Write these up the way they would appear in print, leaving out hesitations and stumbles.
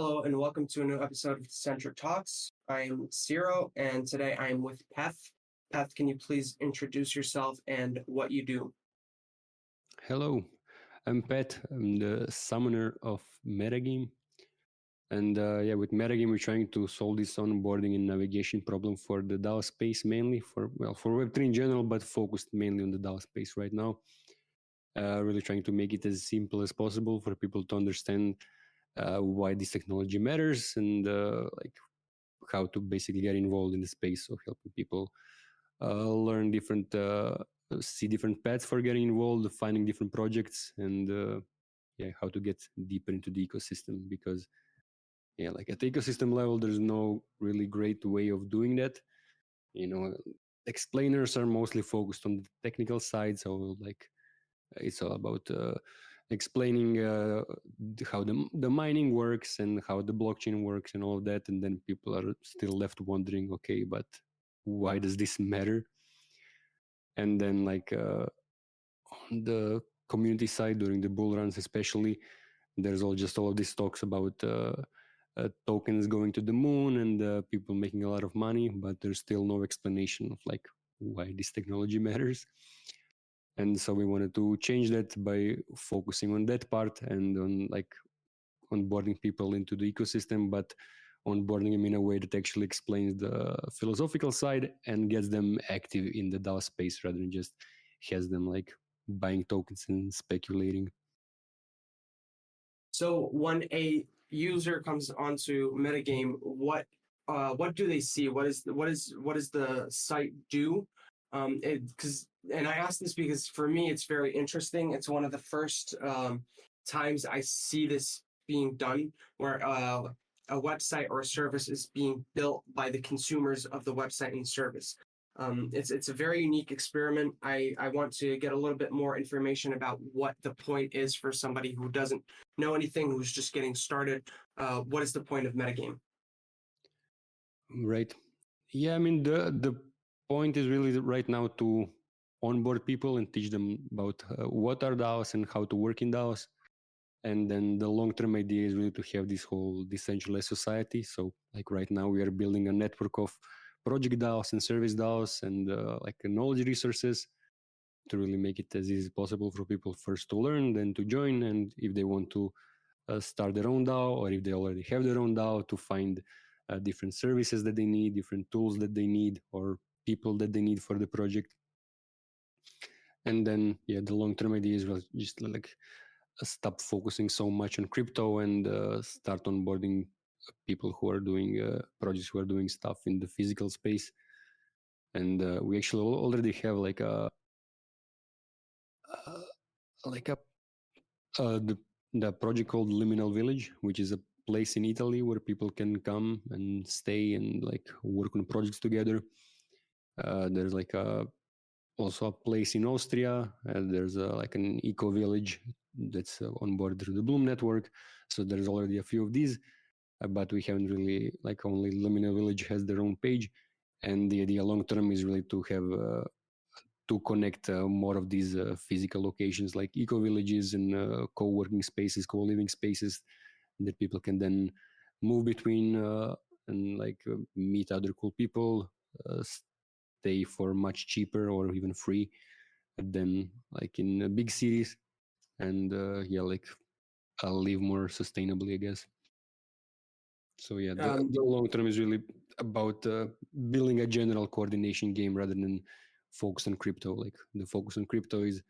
Hello and welcome to a new episode of Centric Talks. I am Ciro and today I am with PETH. PETH, can you please introduce yourself and what you do? Hello, I'm Pat. I'm the summoner of MetaGame. And with MetaGame, we're trying to solve this onboarding and navigation problem for the DAO space mainly, for Web3 in general, but focused mainly on the DAO space right now. Really trying to make it as simple as possible for people to understand why this technology matters and how to basically get involved in the space. So helping people learn different, see different paths for getting involved, finding different projects, and how to get deeper into the ecosystem. Because like at the ecosystem level, there's no really great way of doing that. Explainers are mostly focused on the technical side, so it's all about explaining how the mining works and how the blockchain works and all of that, and then people are still left wondering, okay, but why does this matter? And then on the community side, during the bull runs especially, there's all of these talks about tokens going to the moon and people making a lot of money, but there's still no explanation of why this technology matters. And so we wanted to change that by focusing on that part and on onboarding people into the ecosystem, but onboarding them in a way that actually explains the philosophical side and gets them active in the DAO space rather than just has them buying tokens and speculating. So when a user comes onto MetaGame, what do they see? What does the site do? And I ask this because for me it's very interesting. It's one of the first times I see this being done, where a website or a service is being built by the consumers of the website and service. It's a very unique experiment. I want to get a little bit more information about what the point is for somebody who doesn't know anything, who's just getting started. What is the point of MetaGame? Right. Yeah, I mean, the point is really right now to onboard people and teach them about what are DAOs and how to work in DAOs. And then the long-term idea is really to have this whole decentralized society. So right now we are building a network of project DAOs and service DAOs and knowledge resources to really make it as easy as possible for people first to learn, then to join. And if they want to start their own DAO, or if they already have their own DAO, to find different services that they need, different tools that they need, or people that they need for the project. And then, the long-term idea is just stop focusing so much on crypto and start onboarding people who are doing projects, who are doing stuff in the physical space. And we actually already have the project called Liminal Village, which is a place in Italy where people can come and stay and work on projects together. There's also a place in Austria. There's an eco village that's on board through the Bloom network. So there's already a few of these, but we haven't really only Liminal Village has their own page. And the idea long term is really to have to connect more of these physical locations like eco villages and co-working spaces, co-living spaces that people can then move between and meet other cool people, stay for much cheaper or even free than in big cities, and I'll live more sustainably, I guess. So the long term is really about building a general coordination game rather than focus on crypto. The focus on crypto is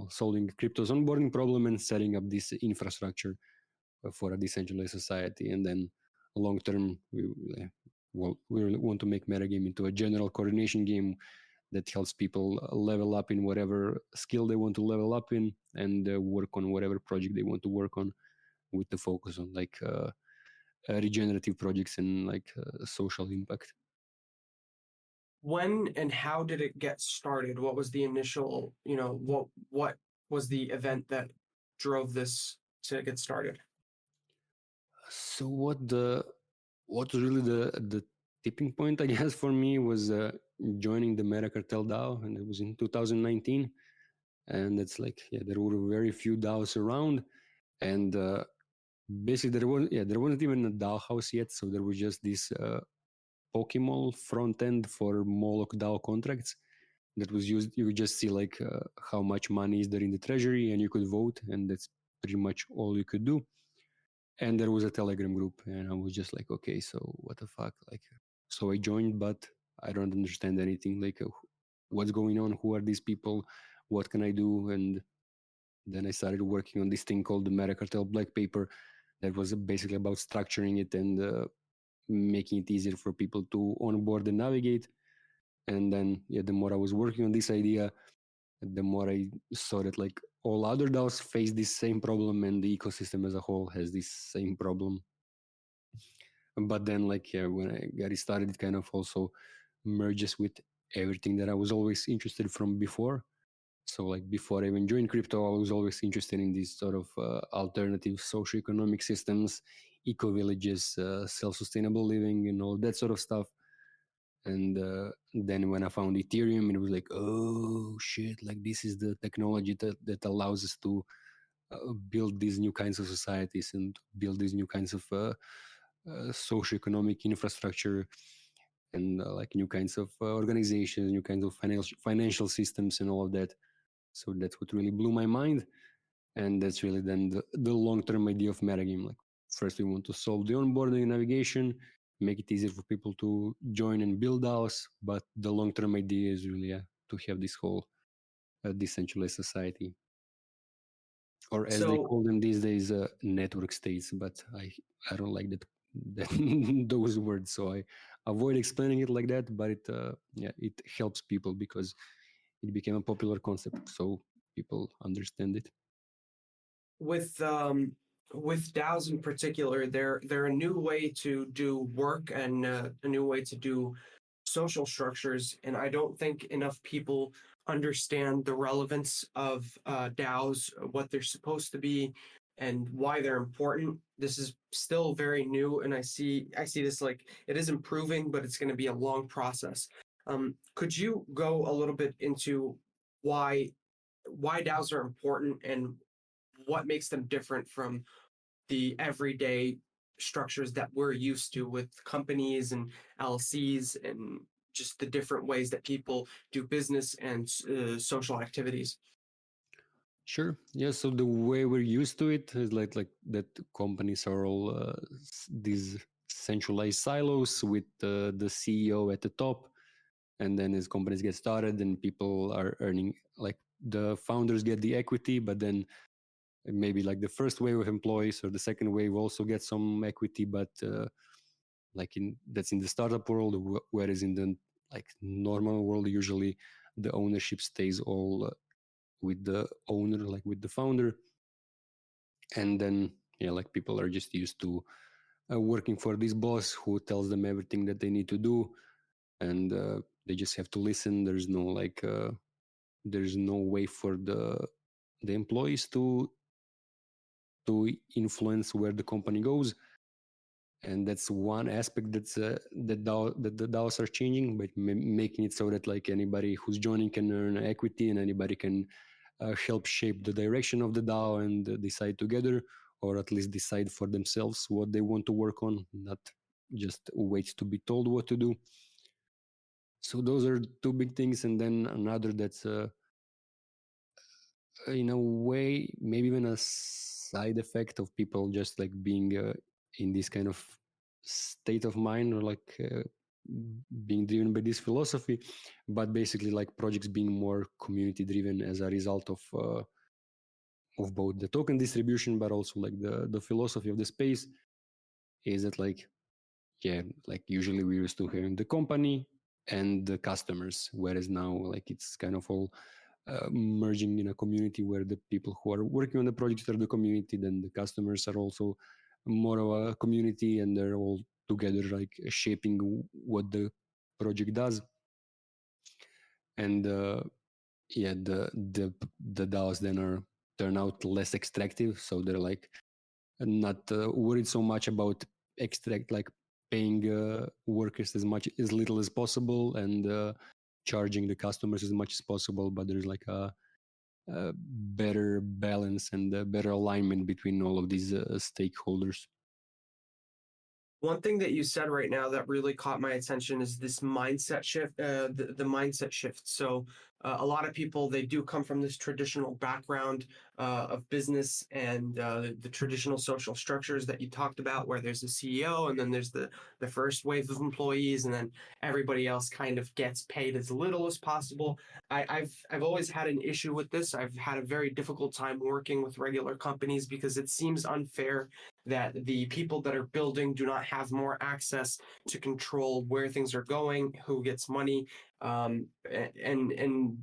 solving crypto's onboarding problem and setting up this infrastructure for a decentralized society. And then long term, we want to make MetaGame into a general coordination game that helps people level up in whatever skill they want to level up in and work on whatever project they want to work on, with the focus on regenerative projects and social impact. When and how did it get started? What was the initial, what was the event that drove this to get started? So what was really the tipping point, I guess, for me was joining the Meta Cartel DAO, and it was in 2019. And it's there were very few DAOs around, and basically there wasn't even a DAO house yet, so there was just this Pokemon front end for Moloch DAO contracts that was used. You would just see like how much money is there in the treasury, and you could vote, and that's pretty much all you could do. And there was a Telegram group, and I was just like, okay, so what the fuck, like, so I joined, but I don't understand anything, like what's going on, who are these people, what can I do? And then I started working on this thing called the Meta Cartel Black Paper that was basically about structuring it and making it easier for people to onboard and navigate. And then, yeah, the more I was working on this idea, the more I saw that like all other DAOs face this same problem, and the ecosystem as a whole has this same problem. But then, like, yeah, when I got it started, it kind of also merges with everything that I was always interested from before. So, like, before I even joined crypto, I was always interested in these sort of alternative socioeconomic systems, eco villages, self-sustainable living, and all that sort of stuff. And then when I found Ethereum, it was like, oh shit, like this is the technology that allows us to build these new kinds of societies and build these new kinds of socioeconomic infrastructure, and like new kinds of organizations, new kinds of financial systems and all of that. So that's what really blew my mind. And that's really then the long-term idea of MetaGame. Like, first we want to solve the onboarding and navigation, make it easier for people to join and build DAOs, but the long-term idea is really to have this whole decentralized society, or as they So call them these days, network states. But I don't like that those words, so I avoid explaining it like that. But it helps people because it became a popular concept, so people understand it. with DAOs in particular, they're a new way to do work and a new way to do social structures, and I don't think enough people understand the relevance of DAOs, what they're supposed to be, and why they're important. This is still very new, and I see this like it is improving, but it's going to be a long process. Could you go a little bit into why DAOs are important and what makes them different from the everyday structures that we're used to with companies and LLCs and just the different ways that people do business and social activities? Sure. Yeah. So the way we're used to it is like that companies are all these centralized silos with the CEO at the top, and then as companies get started, and people are earning, like the founders get the equity, but then maybe like the first wave of employees or the second wave also get some equity, but like that's in the startup world, whereas in the like normal world, usually the ownership stays all with the owner, like with the founder. And then, yeah, like people are just used to working for this boss who tells them everything that they need to do, and they just have to listen. There's no way for the employees to influence where the company goes. And that's one aspect that's that the DAOs are changing, but making it so that like anybody who's joining can earn equity, and anybody can help shape the direction of the DAO and decide together, or at least decide for themselves what they want to work on, not just wait to be told what to do. So those are two big things. And then another that's in a way maybe even a side effect of people just like being in this kind of state of mind, or like being driven by this philosophy, but basically like projects being more community driven as a result of both the token distribution, but also like the philosophy of the space, is that like, yeah, like usually we used to have the company and the customers, whereas now like it's kind of all merging in a community where the people who are working on the project are the community, then the customers are also more of a community, and they're all together like shaping what the project does. And yeah, the DAOs then turn out less extractive, so they're like not worried so much about like paying workers as little as possible, and charging the customers as much as possible, but there's like a better balance and better alignment between all of these stakeholders. One thing that you said right now that really caught my attention is this mindset shift, the mindset shift. So a lot of people, they do come from this traditional background of business and the traditional social structures that you talked about, where there's a CEO and then there's the first wave of employees, and then everybody else kind of gets paid as little as possible. I've always had an issue with this. I've had a very difficult time working with regular companies because it seems unfair that the people that are building do not have more access to control where things are going, who gets money, and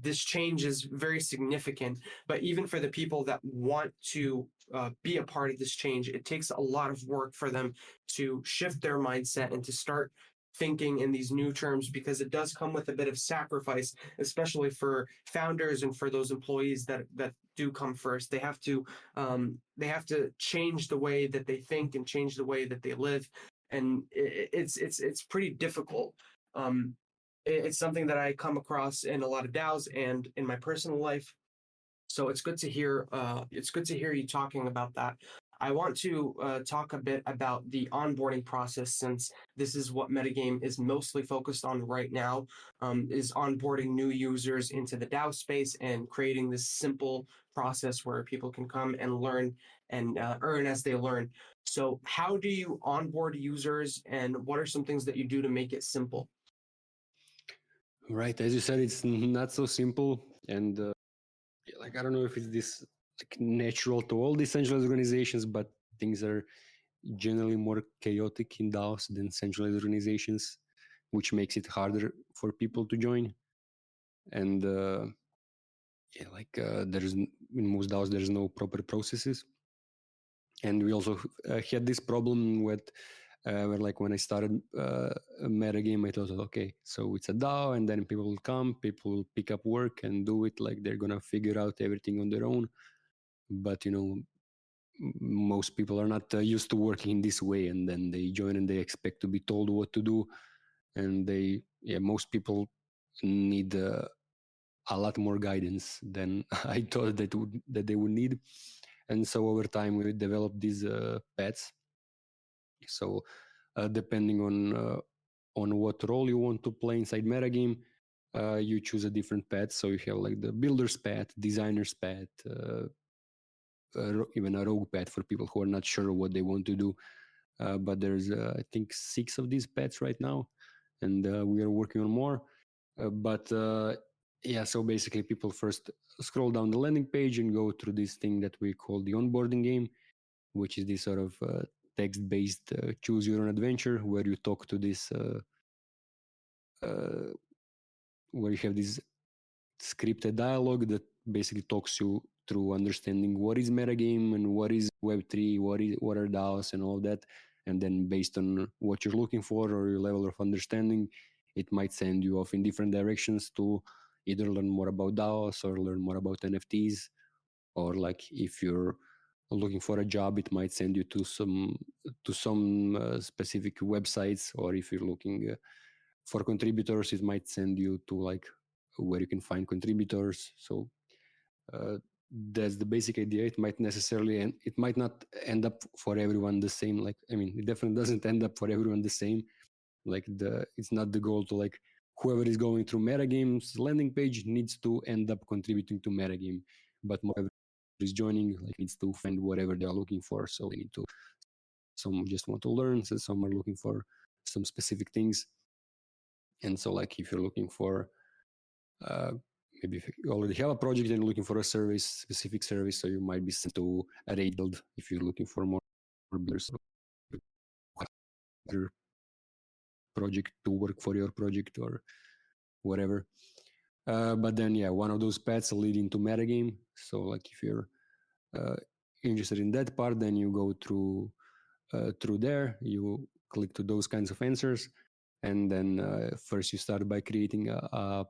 this change is very significant. But even for the people that want to be a part of this change, it takes a lot of work for them to shift their mindset and to start thinking in these new terms, because it does come with a bit of sacrifice, especially for founders and for those employees that do come first. They have to change the way that they think and change the way that they live, and it's pretty difficult. It's something that I come across in a lot of DAOs and in my personal life. So it's good to hear. It's good to hear you talking about that. I want to talk a bit about the onboarding process, since this is what MetaGame is mostly focused on right now, is onboarding new users into the DAO space and creating this simple process where people can come and learn and earn as they learn. So how do you onboard users, and what are some things that you do to make it simple? Right, as you said, it's not so simple, and like I don't know if it's this like natural to all decentralized organizations, but things are generally more chaotic in DAOs than centralized organizations, which makes it harder for people to join. And there's in most DAOs there's no proper processes, and we also had this problem with where like when I started MetaGame, I thought, okay, so it's a DAO, and then people will come, people will pick up work and do it like they're gonna figure out everything on their own. But most people are not used to working in this way, and then they join and they expect to be told what to do, and most people need a lot more guidance than I thought that they would need. And so over time we developed these PETH. So depending on what role you want to play inside MetaGame, you choose a different PETH. So you have like the builder's PETH, designer's PETH, even a rogue PETH for people who are not sure what they want to do. But there's I think 6 of these PETHs right now, and we are working on more. So basically people first scroll down the landing page and go through this thing that we call the onboarding game, which is this sort of text-based choose your own adventure, where you talk to this where you have this scripted dialogue that basically talks you through understanding what is metagame and what is Web3, what are DAOs and all that. And then based on what you're looking for or your level of understanding, it might send you off in different directions to either learn more about DAOs or learn more about NFTs, or like if you're looking for a job, it might send you to some specific websites, or if you're looking for contributors, it might send you to like where you can find contributors. So that's the basic idea. It might not end up for everyone the same. Like, I mean, it definitely doesn't end up for everyone the same. Like it's not the goal to like whoever is going through MetaGame's landing page needs to end up contributing to MetaGame, but whoever is joining like needs to find whatever they are looking for. So they need to. Some just want to learn, so some are looking for some specific things. And so, like, if you're looking for maybe if you already have a project and you're looking for a specific service, so you might be sent to a raid build if you're looking for more builders, other project to work for your project or whatever. But then, one of those paths lead into metagame. So, like, if you're interested in that part, then you go through there. You click to those kinds of answers, and then first you start by creating a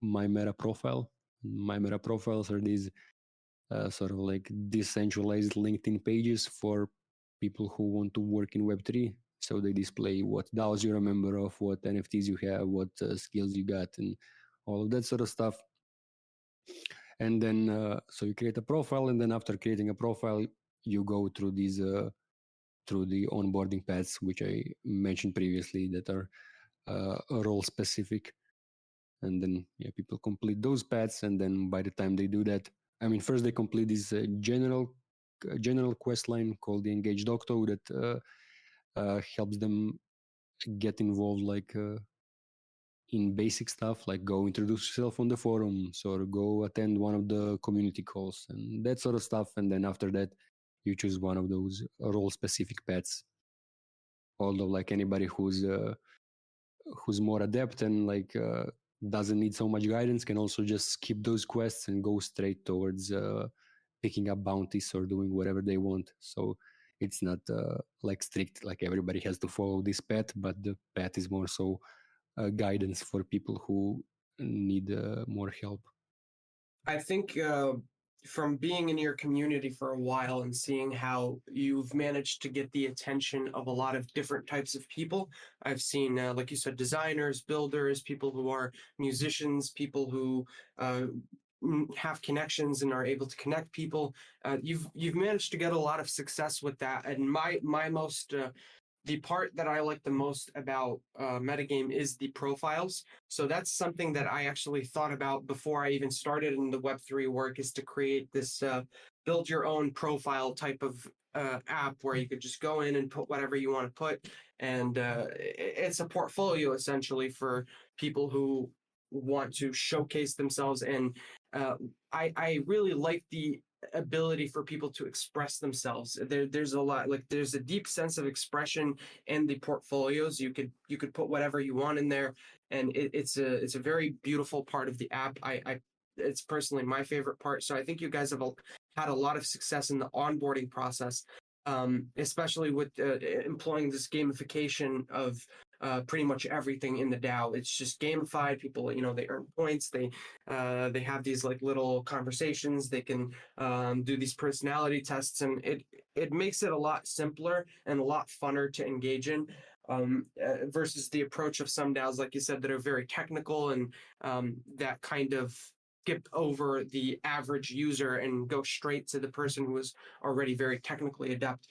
My Meta profile. My Meta profiles are these sort of like decentralized LinkedIn pages for people who want to work in Web3. So they display what DAOs you're a member of, what NFTs you have, what skills you got, and all of that sort of stuff. And then so you create a profile, and then after creating a profile, you go through these through the onboarding paths, which I mentioned previously, that are role specific. And then people complete those paths, and then by the time they do that, I mean, first they complete this general quest line called the Engaged Octo that helps them get involved, like in basic stuff, like go introduce yourself on the forums or go attend one of the community calls and that sort of stuff. And then after that, you choose one of those role specific paths. Although, like, anybody who's more adept and like doesn't need so much guidance can also just skip those quests and go straight towards picking up bounties or doing whatever they want. So it's not like strict, like everybody has to follow this path, but the path is more so guidance for people who need more help. I think from being in your community for a while and seeing how you've managed to get the attention of a lot of different types of people, I've seen, like you said, designers, builders, people who are musicians, people who have connections and are able to connect people. You've managed to get a lot of success with that. And my most the part that I like the most about MetaGame is the profiles. So that's something that I actually thought about before I even started in the Web3 work, is to create this build your own profile type of app where you could just go in and put whatever you want to put. And it's a portfolio essentially for people who want to showcase themselves. And I really like the ability for people to express themselves. There's a lot, like there's a deep sense of expression in the portfolios. You could put whatever you want in there, and it's a very beautiful part of the app. I it's personally my favorite part. So I think you guys have had a lot of success in the onboarding process, especially with employing this gamification of pretty much everything in the DAO. It's just gamified. People, they earn points. They have these like little conversations. They can do these personality tests, and it makes it a lot simpler and a lot funner to engage in. Versus the approach of some DAOs, like you said, that are very technical and that kind of skip over the average user and go straight to the person who is already very technically adept.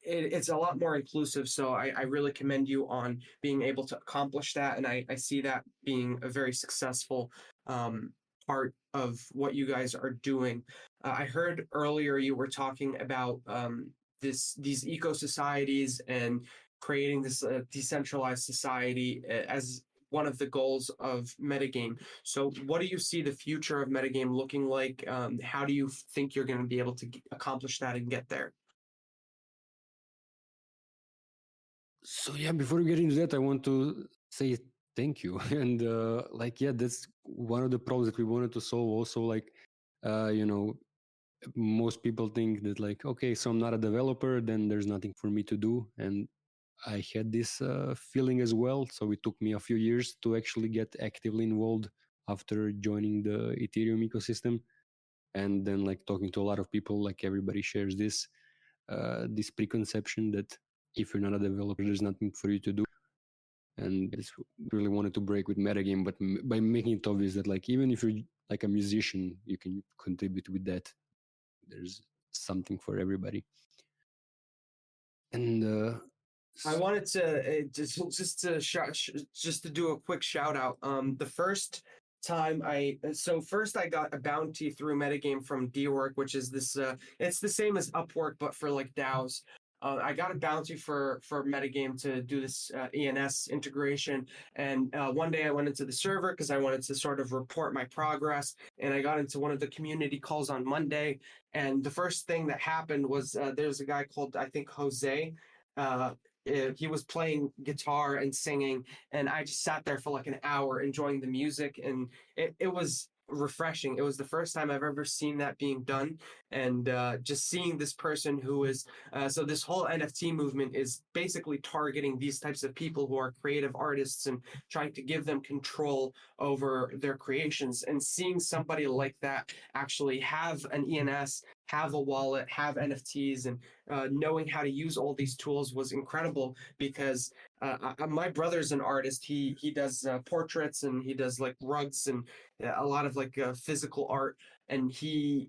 It's a lot more inclusive. So I really commend you on being able to accomplish that. And I see that being a very successful part of what you guys are doing. I heard earlier you were talking about these eco societies and creating this decentralized society as one of the goals of MetaGame. So what do you see the future of MetaGame looking like? How do you think you're going to be able to accomplish that and get there? So yeah, before we get into that, I want to say thank you. And that's one of the problems that we wanted to solve also. Like, most people think that, like, okay, so I'm not a developer, then there's nothing for me to do. And I had this feeling as well. So it took me a few years to actually get actively involved after joining the Ethereum ecosystem. And then, like, talking to a lot of people, like, everybody shares this preconception that if you're not a developer, there's nothing for you to do. And this really wanted to break with MetaGame, but by making it obvious that, like, even if you're like a musician, you can contribute with that. There's something for everybody. And I wanted to just to do a quick shout out. The first time first I got a bounty through MetaGame from Dwork, which is this it's the same as Upwork but for like DAOs. I got a bounty for MetaGame to do this ENS integration, and one day I went into the server because I wanted to sort of report my progress, and I got into one of the community calls on Monday, and the first thing that happened was there's a guy called, I think, Jose. He was playing guitar and singing, and I just sat there for like an hour enjoying the music, and it was refreshing. It was the first time I've ever seen that being done, and just seeing this person who is so this whole NFT movement is basically targeting these types of people who are creative artists and trying to give them control over their creations, and seeing somebody like that actually have an ENS, have a wallet, have NFTs, and knowing how to use all these tools was incredible because my brother's an artist. He does portraits and he does like rugs and a lot of like physical art. And he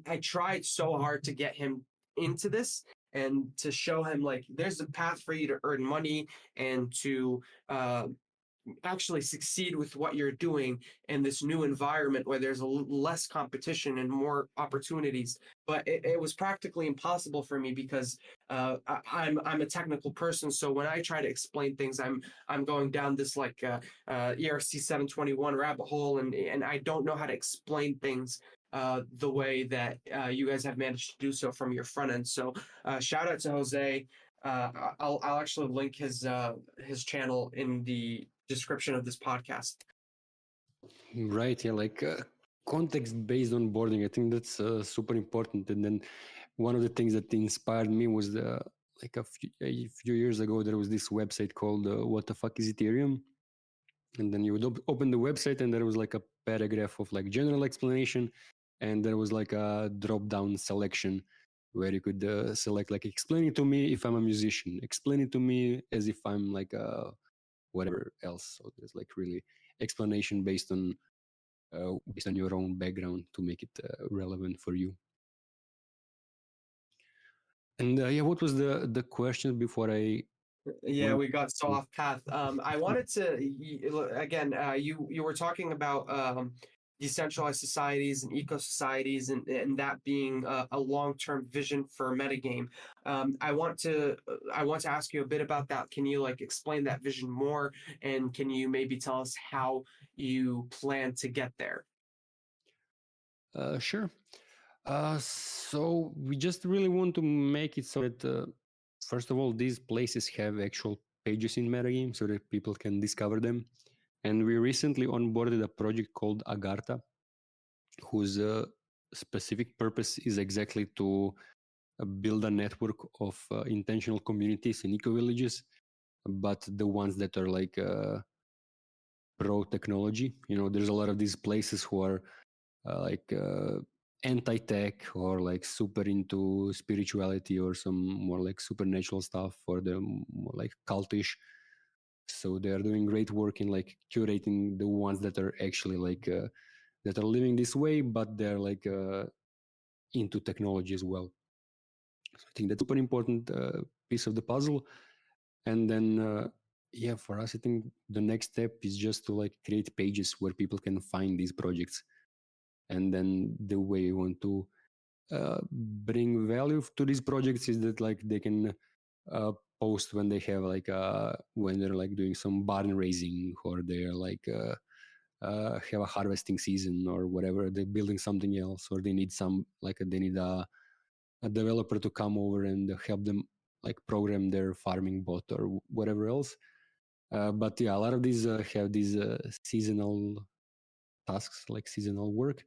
I tried so hard to get him into this and to show him like there's a path for you to earn money and to uh, actually succeed with what you're doing in this new environment where there's less competition and more opportunities. But it was practically impossible for me because I'm a technical person. So when I try to explain things, I'm going down this like ERC 721 rabbit hole, and I don't know how to explain things the way that you guys have managed to do so from your front end. So shout out to Jose. I'll actually link his channel in the description of this podcast. Right, yeah, like context-based onboarding. I think that's super important. And then one of the things that inspired me was like a few years ago, there was this website called What the Fuck is Ethereum? And then you would open the website and there was like a paragraph of like general explanation, and there was like a drop-down selection where you could select like explain it to me if I'm a musician, explain it to me as if I'm like whatever else. So there's like really explanation based on your own background to make it relevant for you. And yeah, what was the question before I? Yeah, we got so off path. I wanted to again. You were talking about decentralized societies and eco societies, and that being a long term vision for MetaGame. I want to ask you a bit about that. Can you like explain that vision more, and can you maybe tell us how you plan to get there? Sure. So we just really want to make it so that first of all, these places have actual pages in MetaGame so that people can discover them. And we recently onboarded a project called Agartha, whose specific purpose is exactly to build a network of intentional communities and eco-villages, but the ones that are like pro technology. You know, there's a lot of these places who are like anti-tech or like super into spirituality or some more like supernatural stuff, or the more like cultish. So they are doing great work in like curating the ones that are actually like that are living this way, but they're like into technology as well. So I think that's a super important piece of the puzzle. And then yeah, for us, I think the next step is just to like create pages where people can find these projects. And then the way we want to bring value to these projects is that like they can post when they have like when they're like doing some barn raising, or they're like have a harvesting season or whatever, they're building something else, or they need some like they need a developer to come over and help them like program their farming bot or whatever else. But yeah, a lot of these have these seasonal tasks, like seasonal work,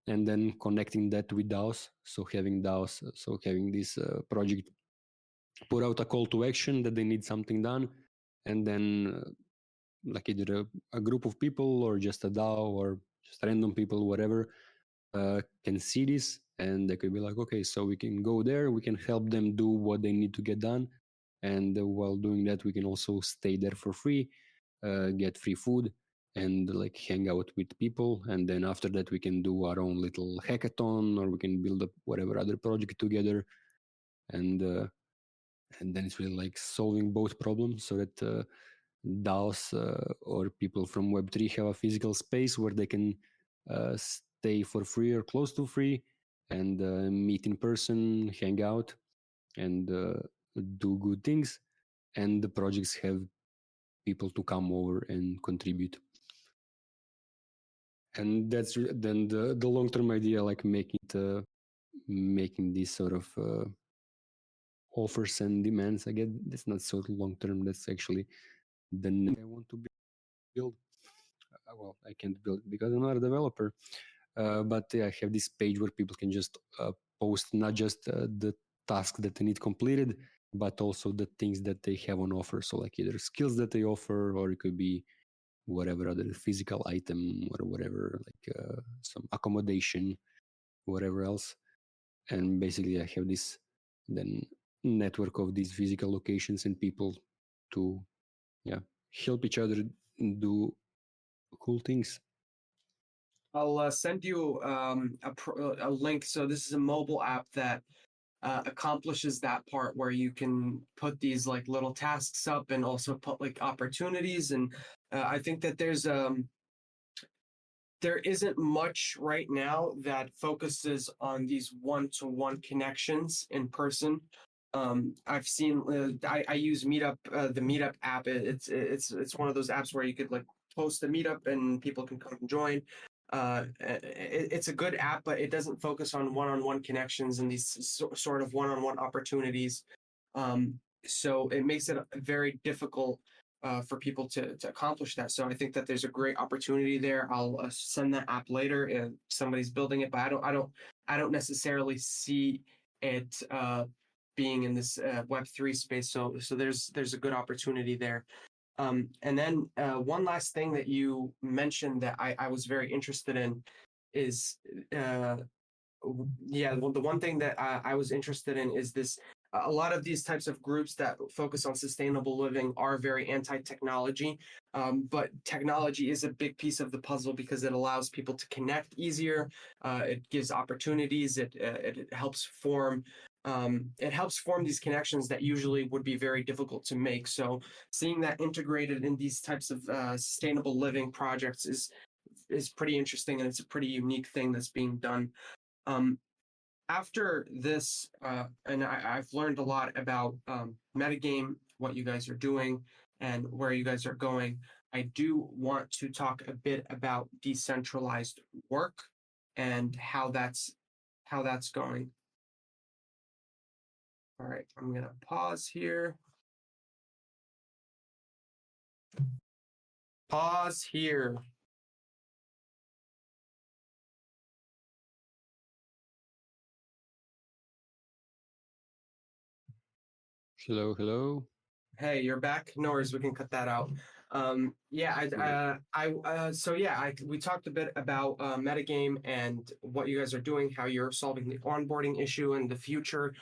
and then connecting that with DAOs. So having DAOs, so having this project put out a call to action that they need something done, and then like either a group of people or just a DAO or just random people, whatever, can see this, and they could be like, okay, so we can go there, we can help them do what they need to get done, and while doing that, we can also stay there for free, get free food, and like hang out with people. And then after that, we can do our own little hackathon, or we can build up whatever other project together, and then it's really like solving both problems, so that DAOs or people from Web3 have a physical space where they can stay for free or close to free, and meet in person, hang out, and do good things. And the projects have people to come over and contribute. And that's then the long-term idea, like making these sort of offers and demands. Again, that's not so long-term. That's actually the next I want to build. Well, I can't build it because I'm not a developer. But yeah, I have this page where people can just post not just the tasks that they need completed, but also the things that they have on offer. So like either skills that they offer, or it could be whatever other physical item or whatever, like some accommodation, whatever else. and basically I have this then network of these physical locations and people to help each other do cool things. I'll send you a link. So this is a mobile app that accomplishes that part where you can put these like little tasks up and also put like opportunities. And I think that there isn't much right now that focuses on these one-to-one connections in person. I've seen I use Meetup, the Meetup app. It's one of those apps where you could like post a meetup and people can come and join. It's a good app, but it doesn't focus on one-on-one connections and these sort of one-on-one opportunities. So it makes it very difficult for people to accomplish that. So I think that there's a great opportunity there. I'll send that app later if somebody's building it, but I don't necessarily see it being in this Web3 space. So there's a good opportunity there. And then one last thing that you mentioned that I was very interested in is the one thing that I was interested in is this. A lot of these types of groups that focus on sustainable living are very anti-technology, but technology is a big piece of the puzzle because it allows people to connect easier. It gives opportunities. It helps form. It helps form these connections that usually would be very difficult to make. So seeing that integrated in these types of sustainable living projects is pretty interesting, and it's a pretty unique thing that's being done. After this, and I've learned a lot about MetaGame, what you guys are doing, and where you guys are going. I do want to talk a bit about decentralized work and how that's going. All right, I'm gonna pause here. Pause here. Hello. Hey, you're back. No worries, we can cut that out. We talked a bit about MetaGame and what you guys are doing, how you're solving the onboarding issue and the future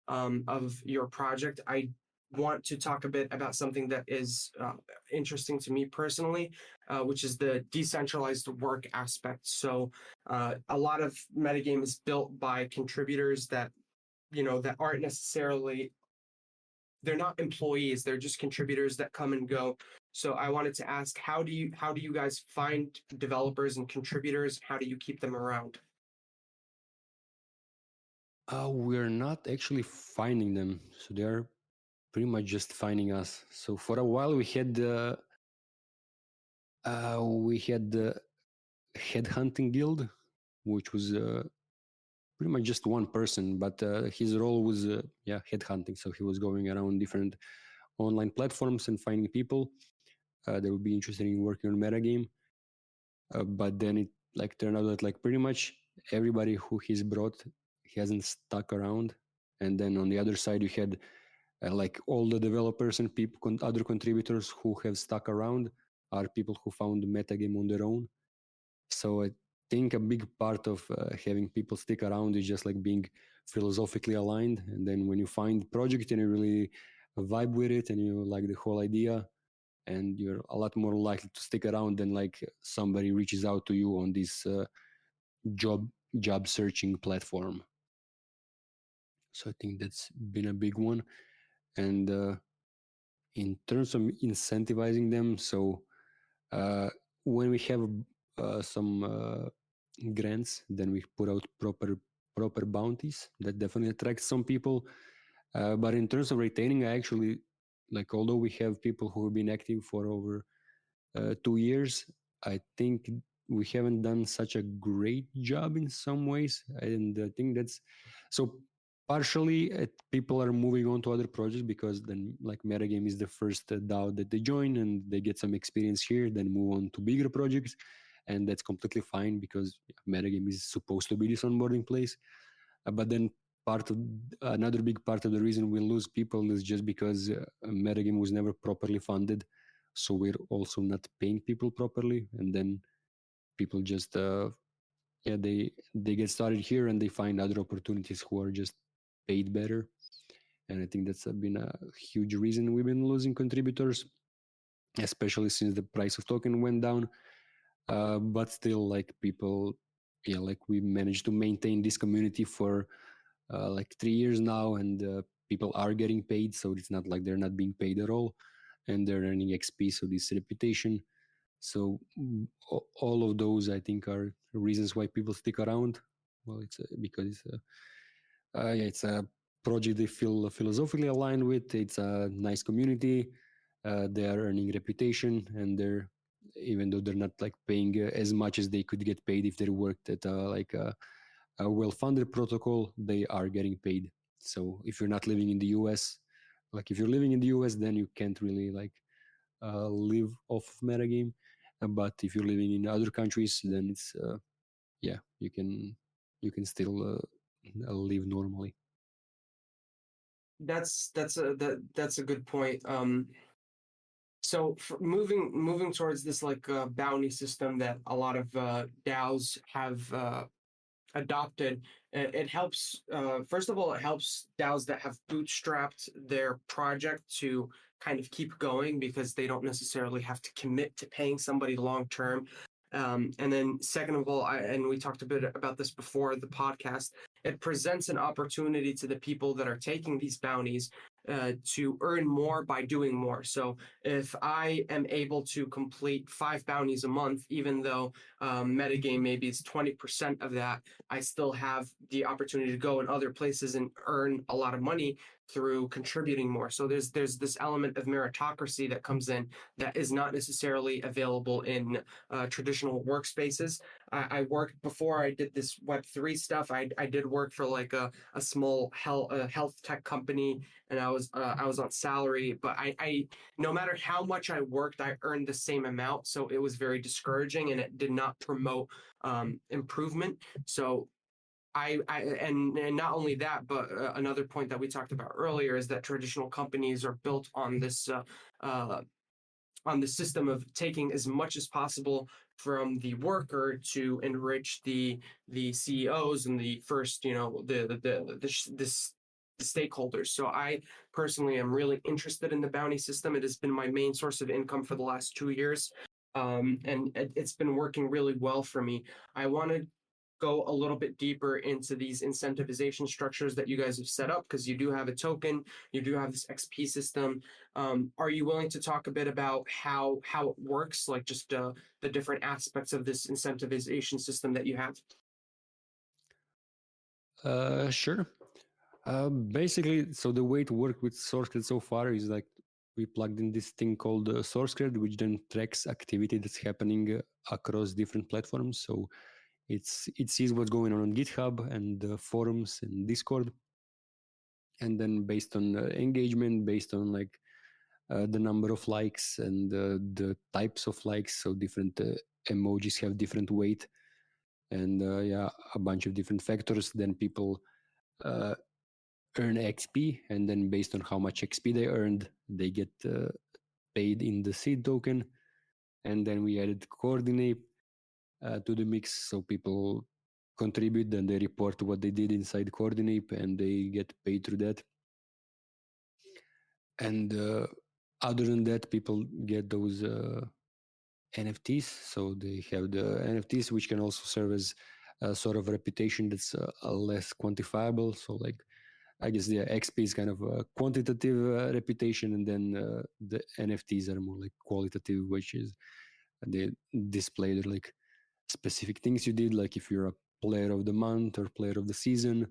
of your project. I want to talk a bit about something that is interesting to me personally, which is the decentralized work aspect. So a lot of MetaGame is built by contributors that that aren't necessarily, they're not employees, they're just contributors that come and go. So I wanted to ask, how do you guys find developers and contributors? How do you keep them around? We're not actually finding them, so they're pretty much just finding us. So for a while we had the headhunting guild, which was pretty much just one person, but his role was headhunting. So he was going around different online platforms and finding people that would be interested in working on MetaGame. But then it turned out that pretty much everybody who he's brought, he hasn't stuck around. And then on the other side, you had all the developers and people, other contributors who have stuck around are people who found MetaGame on their own. So I think a big part of having people stick around is just being philosophically aligned. And then when you find project and you really vibe with it and you like the whole idea, and you're a lot more likely to stick around than somebody reaches out to you on this job searching platform. So I think that's been a big one. And in terms of incentivizing them, so when we have some grants, then we put out proper bounties that definitely attract some people. But in terms of retaining, I actually although we have people who have been active for over 2 years, I think we haven't done such a great job in some ways, and I think that's so. Partially, people are moving on to other projects because then, MetaGame is the first DAO that they join and they get some experience here, then move on to bigger projects, and that's completely fine because MetaGame is supposed to be this onboarding place. But then another big part of the reason we lose people is just because MetaGame was never properly funded, so we're also not paying people properly, and then people just yeah, they get started here and they find other opportunities who are just paid better. And I think that's been a huge reason we've been losing contributors, especially since the price of token went down. But still, like people, yeah, like we managed to maintain this community for like 3 years now, and people are getting paid, so it's not like they're not being paid at all, and they're earning XP, so this reputation. So all of those, I think, are reasons why people stick around. Well, it's because yeah, it's a project they feel philosophically aligned with. It's a nice community. They are earning reputation, and they're, even though they're not like paying as much as they could get paid if they worked at like a well-funded protocol, they are getting paid. So if you're not living in the US, like if you're living in the US, then you can't really like live off of MetaGame. But if you're living in other countries, then it's yeah, you can still live normally. That's a good point. So for moving towards this like bounty system that a lot of DAOs have adopted, it helps. First of all, it helps DAOs that have bootstrapped their project to kind of keep going because they don't necessarily have to commit to paying somebody long term. And then, second of all, and we talked a bit about this before the podcast, it presents an opportunity to the people that are taking these bounties to earn more by doing more. So if I am able to complete 5 bounties a month, even though metagame maybe it's 20% of that, I still have the opportunity to go in other places and earn a lot of money through contributing more. So there's this element of meritocracy that comes in that is not necessarily available in traditional workspaces. I worked before I did this Web3 stuff. I did work for like a small health tech company, and I was on salary. But I no matter how much I worked, I earned the same amount. So it was very discouraging, and it did not promote improvement. So and not only that, but another point that we talked about earlier is that traditional companies are built uh, on the system of taking as much as possible from the worker to enrich the CEOs and the first, the stakeholders. So I personally am really interested in the bounty system. It has been my main source of income for the last 2 years. And it's been working really well for me. I want to go a little bit deeper into these incentivization structures that you guys have set up because you do have a token, you do have this XP system. Are you willing to talk a bit about how it works, like just the different aspects of this incentivization system that you have? Sure. Basically, so the way to work with SourceCred so far is like we plugged in this thing called SourceCred, which then tracks activity that's happening across different platforms. So it sees what's going on GitHub and forums and Discord, and then based on engagement, based on like the number of likes and the types of likes, so different emojis have different weight, and yeah, a bunch of different factors. Then people earn XP, and then based on how much XP they earned, they get paid in the seed token. And then we added coordinate to the mix, so people contribute and they report what they did inside coordinate, and they get paid through that. And other than that, people get those NFTs. So they have the NFTs, which can also serve as a sort of reputation that's less quantifiable. So like, I guess the XP is kind of a quantitative reputation, and then the NFTs are more like qualitative, which is they display the like specific things you did, like if you're a player of the month or player of the season,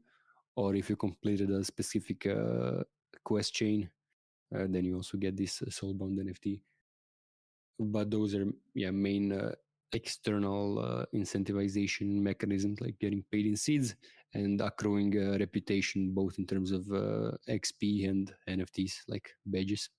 or if you completed a specific quest chain, then you also get this soulbound NFT. But those are main external incentivization mechanisms, like getting paid in seeds and accruing reputation, both in terms of XP and NFTs like badges.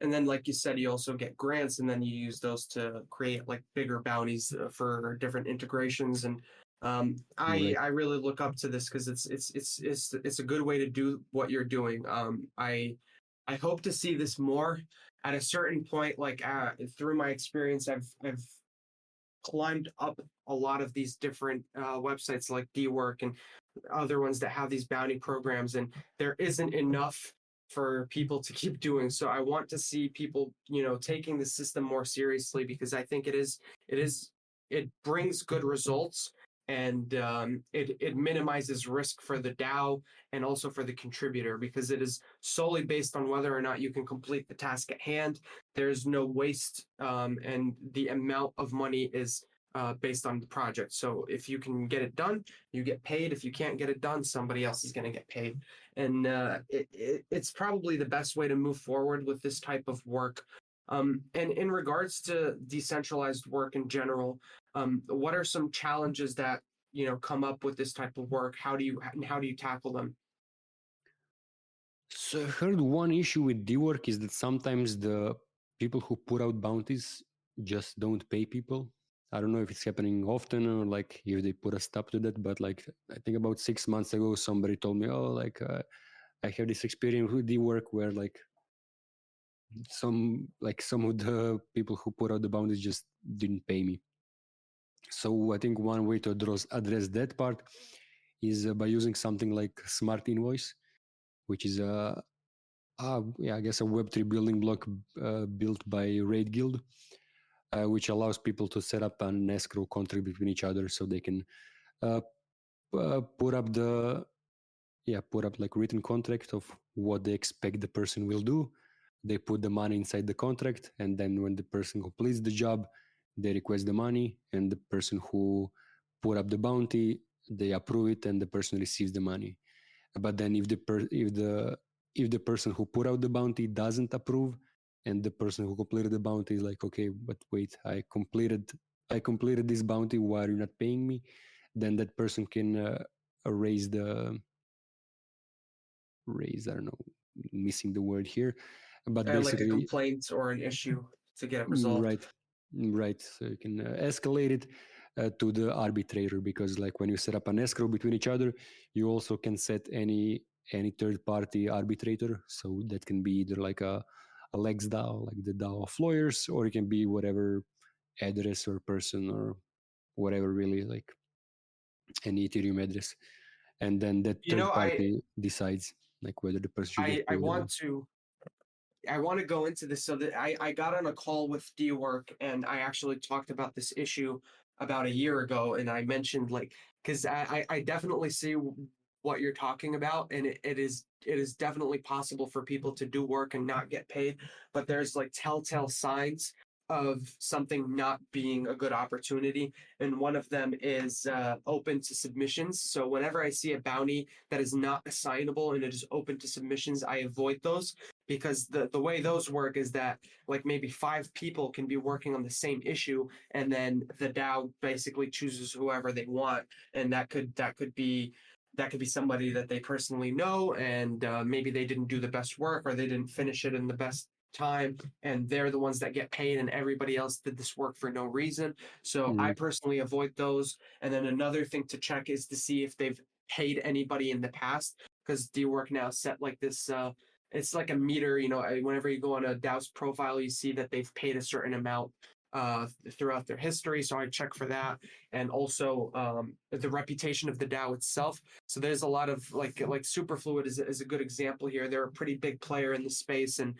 And then, like you said, you also get grants, and then you use those to create like bigger bounties for different integrations. And Right. I really look up to this because it's a good way to do what you're doing. I hope to see this more at a certain point. Like through my experience, I've climbed up a lot of these different websites like dwork and other ones that have these bounty programs, and there isn't enough for people to keep doing. So I want to see people, taking the system more seriously, because I think it brings good results, and it minimizes risk for the DAO and also for the contributor, because it is solely based on whether or not you can complete the task at hand. There's no waste, and the amount of money is based on the project. So if you can get it done, you get paid. If you can't get it done, somebody else is going to get paid. And it's probably the best way to move forward with this type of work. And in regards to decentralized work in general, what are some challenges that come up with this type of work? How do you tackle them? So I heard one issue with dwork is that sometimes the people who put out bounties just don't pay people. I don't know if it's happening often or like if they put a stop to that, but like I think about 6 months ago, somebody told me, oh, like I have this experience with dwork where like some of the people who put out the bounties just didn't pay me. So I think one way to address that part is by using something like Smart Invoice, which is I guess a Web3 building block built by Raid Guild, which allows people to set up an escrow contract between each other, so they can put up like written contract of what they expect the person will do. They put the money inside the contract, and then when the person completes the job, they request the money, and the person who put up the bounty, they approve it, and the person receives the money. But then if the person who put out the bounty doesn't approve, and the person who completed the bounty is like, okay, but wait, I completed this bounty, why are you not paying me? Then that person can raise, I don't know, missing the word here, but Like a basically, complaint or an issue to get it resolved. right. So you can escalate it to the arbitrator, because like when you set up an escrow between each other, you also can set any third party arbitrator. So that can be either like a Lex DAO, like the DAO of lawyers, or it can be whatever address or person or whatever, really, like any Ethereum address. And then that You know, third I party decides like whether the person should I get I paid or want not. to I want to go into this. So that I got on a call with dwork, and I actually talked about this issue about a year ago, and I mentioned, like, because I definitely see what you're talking about, and it is definitely possible for people to do work and not get paid, but there's like telltale signs of something not being a good opportunity, and one of them is open to submissions. So whenever I see a bounty that is not assignable and it is open to submissions, I avoid those, because the way those work is that, like, maybe 5 people can be working on the same issue, and then the DAO basically chooses whoever they want, and that could be somebody that they personally know, and maybe they didn't do the best work, or they didn't finish it in the best time, and they're the ones that get paid, and everybody else did this work for no reason. So I Mhm. personally avoid those. And then another thing to check is to see if they've paid anybody in the past, because dwork now set like this it's like a meter. Whenever you go on a DAO's profile, you see that they've paid a certain amount throughout their history. So I check for that, and also the reputation of the DAO itself. So there's a lot of like Superfluid is a good example here. They're a pretty big player in the space, and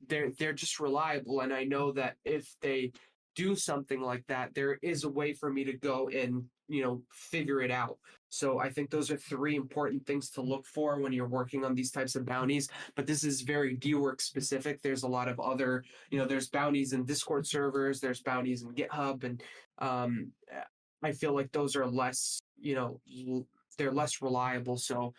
they're just reliable. And I know that if they do something like that, there is a way for me to go and figure it out. So I think those are 3 important things to look for when you're working on these types of bounties. But this is very dwork specific. There's a lot of other, there's bounties in Discord servers, there's bounties in GitHub, and I feel like those are less, they're less reliable. So,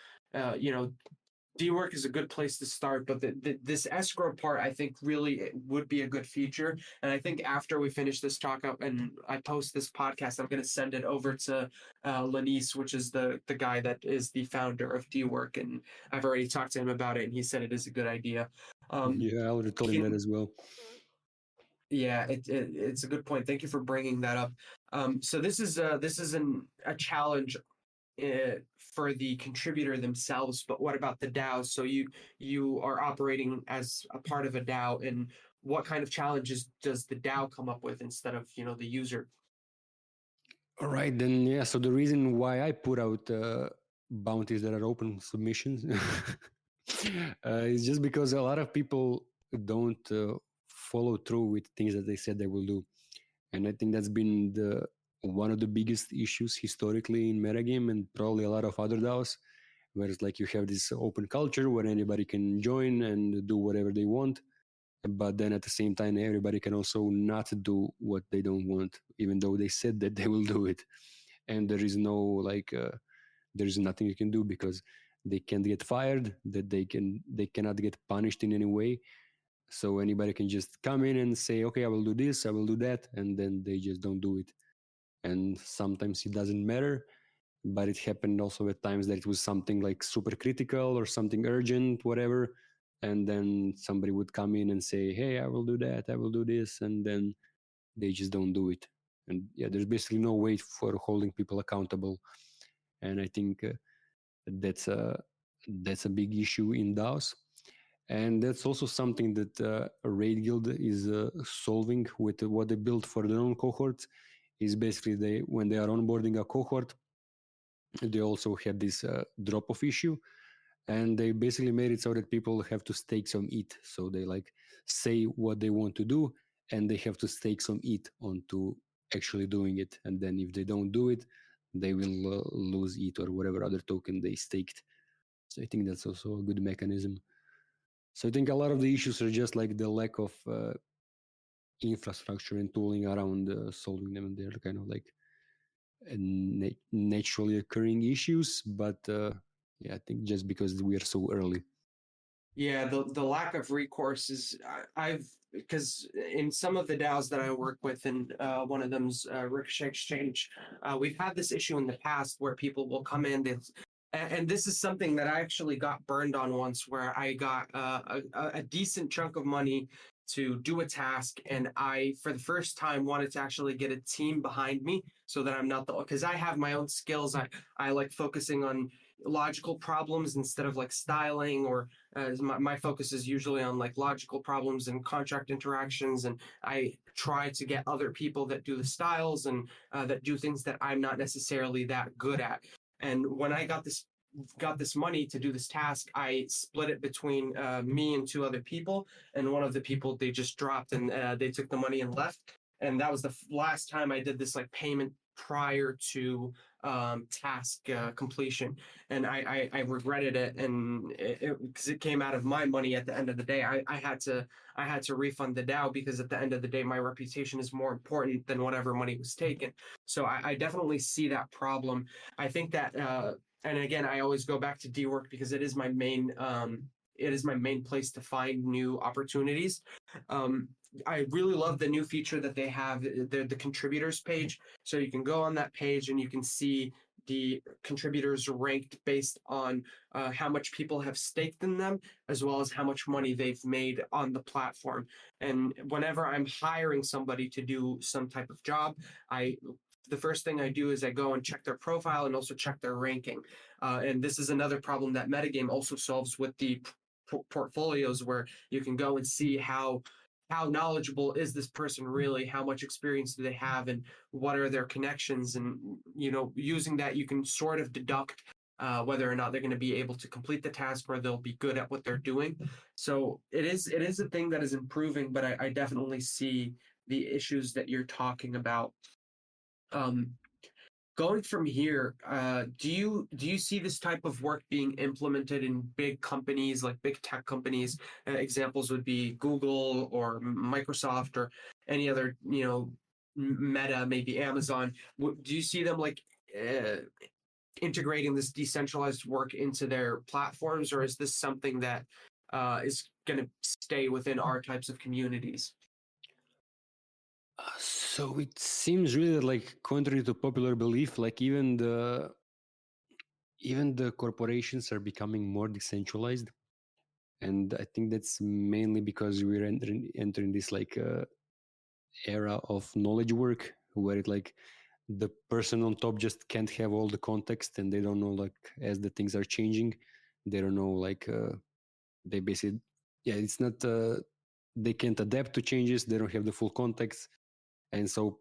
dwork is a good place to start, but this escrow part, I think, really it would be a good feature. And I think after we finish this talk up and I post this podcast, I'm going to send it over to Lanice, which is the guy that is the founder of dwork, and I've already talked to him about it, and he said it is a good idea. Yeah, I would have told him that as well. Yeah, it's a good point. Thank you for bringing that up. So this is a challenge for the contributor themselves, but what about the DAO? So you are operating as a part of a DAO, and what kind of challenges does the DAO come up with instead of the user? All right, then, yeah. So the reason why I put out bounties that are open submissions is just because a lot of people don't follow through with things that they said they will do, and I think that's been one of the biggest issues historically in metagame and probably a lot of other DAOs, where it's like you have this open culture where anybody can join and do whatever they want, but then at the same time everybody can also not do what they don't want, even though they said that they will do it, and there is no there is nothing you can do because they can't get fired, that they cannot get punished in any way. So anybody can just come in and say, okay, I will do this, I will do that, and then they just don't do it. And sometimes it doesn't matter, but it happened also at times that it was something like super critical or something urgent, whatever, and then somebody would come in and say, hey, I will do that, I will do this, and then they just don't do it. And yeah, there's basically no way for holding people accountable, and I think that's a big issue in DAOs. And that's also something that Raid Guild is solving with what they built for their own cohorts. Is basically when they are onboarding a cohort, they also have this drop-off issue, and they basically made it so that people have to stake some ETH. So they like say what they want to do, and they have to stake some ETH onto actually doing it. And then if they don't do it, they will lose ETH or whatever other token they staked. So I think that's also a good mechanism. So I think a lot of the issues are just like the lack of infrastructure and tooling around solving them. And they're kind of like naturally occurring issues, but yeah, I think just because we are so early. Yeah, the lack of recourse is I've because in some of the DAOs that I work with, and one of them's Ricochet Exchange, we've had this issue in the past where people will come in, and this is something that I actually got burned on once, where I got a decent chunk of money to do a task, and I, for the first time, wanted to actually get a team behind me so that I'm not because I have my own skills. I like focusing on logical problems instead of like styling, or my focus is usually on like logical problems and contract interactions, and I try to get other people that do the styles and that do things that I'm not necessarily that good at. And when I got this money to do this task, I split it between me and two other people, and one of the people, they just dropped, and they took the money and left. And that was the last time I did this like payment prior to task completion, and I regretted it, and because it came out of my money at the end of the day. I had to refund the DAO, because at the end of the day my reputation is more important than whatever money was taken. So I definitely see that problem. I think that and again, I always go back to D-Work because it is my main place to find new opportunities. I really love the new feature that they have, the contributors page. So you can go on that page and you can see the contributors ranked based on how much people have staked in them, as well as how much money they've made on the platform. And whenever I'm hiring somebody to do some type of job, the first thing I do is I go and check their profile and also check their ranking. And this is another problem that Metagame also solves with the portfolios, where you can go and see how knowledgeable is this person really, how much experience do they have, and what are their connections. And using that, you can sort of deduct whether or not they're going to be able to complete the task, or they'll be good at what they're doing. So it is a thing that is improving, but I definitely see the issues that you're talking about. Going from here, do you see this type of work being implemented in big companies, like big tech companies? Examples would be Google or Microsoft or any other, Meta, maybe Amazon. Do you see them like integrating this decentralized work into their platforms, or is this something that is going to stay within our types of communities? So it seems really like, contrary to popular belief, like even the corporations are becoming more decentralized, and I think that's mainly because we're entering this like era of knowledge work, where it like the person on top just can't have all the context, and they don't know, like, as the things are changing, they don't know, like they basically, yeah, it's not they can't adapt to changes, they don't have the full context, and so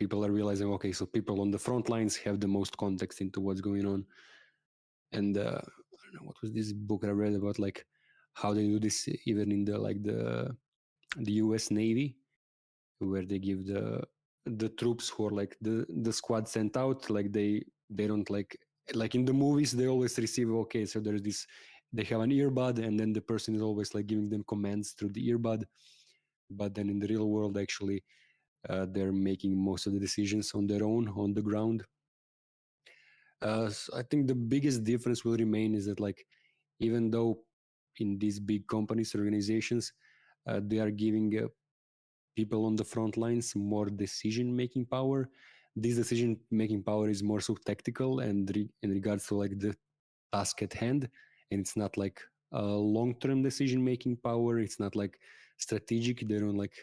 people are realizing, okay, so people on the front lines have the most context into what's going on. And I don't know, what was this book I read about, like how they do this even in the US Navy, where they give the troops who are like the squad sent out, like they don't like in the movies they always receive, okay, so there's this, they have an earbud and then the person is always like giving them commands through the earbud, but then in the real world actually they're making most of the decisions on their own on the ground. So I think the biggest difference will remain is that, like, even though in these big companies, organizations, they are giving people on the front lines more decision-making power, this decision-making power is more so tactical and in regards to like the task at hand, and it's not like long-term decision-making power. It's not like strategic. They don't like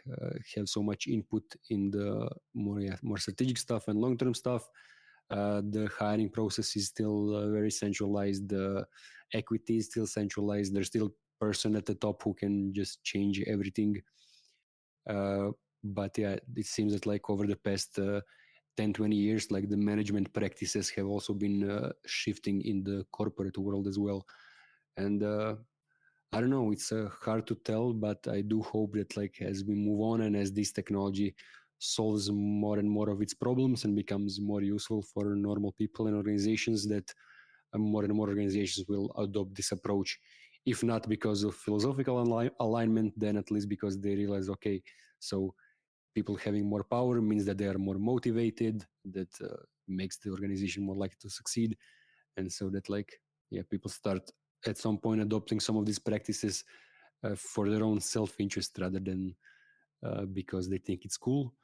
have so much input in the more strategic stuff and long-term stuff. The hiring process is still very centralized. The equity is still centralized. There's still person at the top who can just change everything. But yeah, it seems that like over the past 10, 20 years, like the management practices have also been shifting in the corporate world as well. And I don't know, it's hard to tell, but I do hope that like as we move on and as this technology solves more and more of its problems and becomes more useful for normal people and organizations, that more and more organizations will adopt this approach. If not because of philosophical alignment, then at least because they realize, okay, so people having more power means that they are more motivated, that makes the organization more likely to succeed. And so that like, yeah, people start at some point adopting some of these practices for their own self-interest rather than because they think it's cool.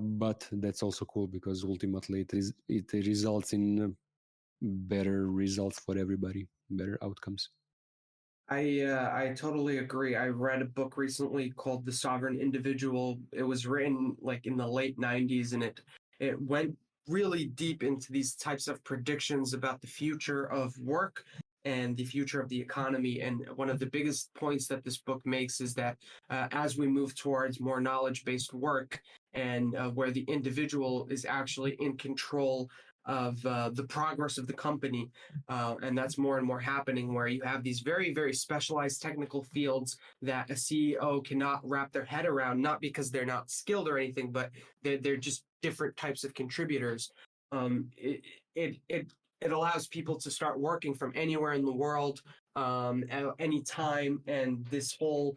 But that's also cool because ultimately it results in better results for everybody, better outcomes. I totally agree. I read a book recently called The Sovereign Individual. It was written like in the late 90s, and it went really deep into these types of predictions about the future of work and the future of the economy. And one of the biggest points that this book makes is that as we move towards more knowledge-based work and where the individual is actually in control of the progress of the company, and that's more and more happening, where you have these very, very specialized technical fields that a CEO cannot wrap their head around, not because they're not skilled or anything, but they're just different types of contributors. It allows people to start working from anywhere in the world, at any time, and this whole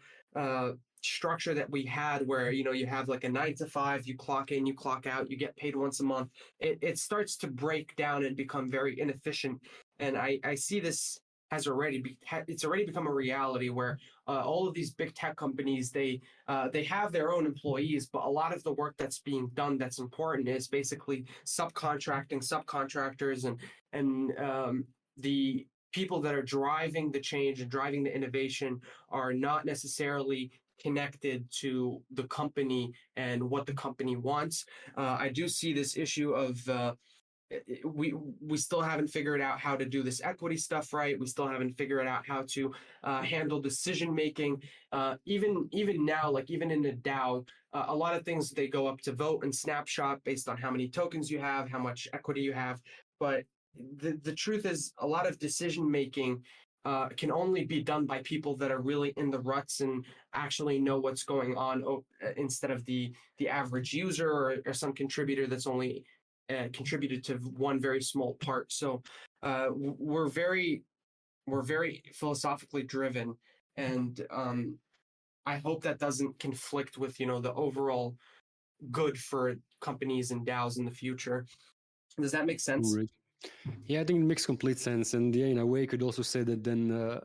structure that we had where you have like a 9 to 5, you clock in, you clock out, you get paid once a month, it starts to break down and become very inefficient. And I see this has it's already become a reality where all of these big tech companies, they have their own employees, but a lot of the work that's being done that's important is basically subcontractors, and the people that are driving the change and driving the innovation are not necessarily connected to the company and what the company wants. I do see this issue of we still haven't figured out how to do this equity stuff right. We still haven't figured out how to handle decision making. Even now, like even in the DAO, a lot of things they go up to vote and snapshot based on how many tokens you have, how much equity you have. But the truth is, a lot of decision making can only be done by people that are really in the ruts and actually know what's going on, instead of the average user or some contributor that's only contributed to one very small part. So we're very philosophically driven, and I hope that doesn't conflict with the overall good for companies and DAOs in the future. Does that make sense? Right. Yeah, I think it makes complete sense. And yeah, in a way, you could also say that then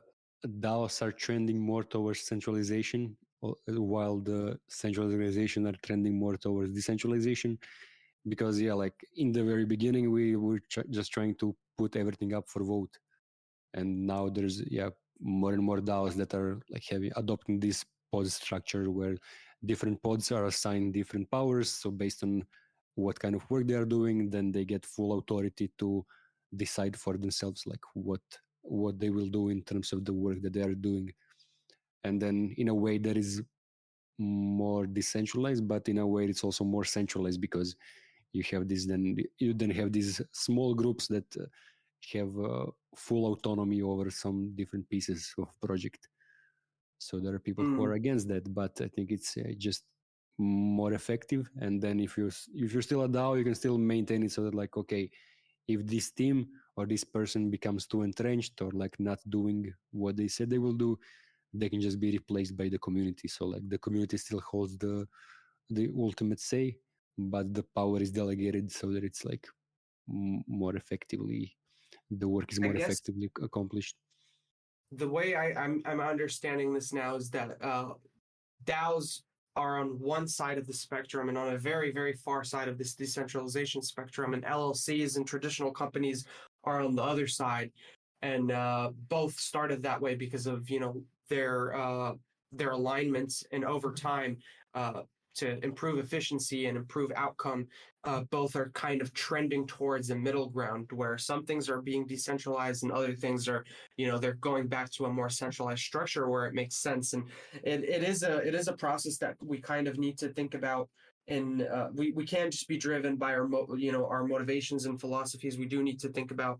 DAOs are trending more towards centralization, while the centralized organizations are trending more towards decentralization. Because yeah, like in the very beginning, we were just trying to put everything up for vote, and now there's more and more DAOs that are like adopting this pod structure where different pods are assigned different powers. So based on what kind of work they are doing, then they get full authority to decide for themselves like what they will do in terms of the work that they are doing. And then in a way that is more decentralized, but in a way it's also more centralized, because you have this, then you then have these small groups that have full autonomy over some different pieces of project. So there are people who are against that, but I think it's just more effective. And then if you're still a DAO, you can still maintain it so that, like, okay, if this team or this person becomes too entrenched or like not doing what they said they will do, they can just be replaced by the community. So like the community still holds the ultimate say, but the power is delegated so that it's like more effectively, the work is I more guess effectively accomplished. the way I'm understanding this now is that DAOs are on one side of the spectrum and on a very, very far side of this decentralization spectrum, and LLCs and traditional companies are on the other side. And both started that way because of their alignments, and over time, to improve efficiency and improve outcome, both are kind of trending towards a middle ground where some things are being decentralized and other things are, they're going back to a more centralized structure where it makes sense. And it is a process that we kind of need to think about. And we can't just be driven by our motivations and philosophies. We do need to think about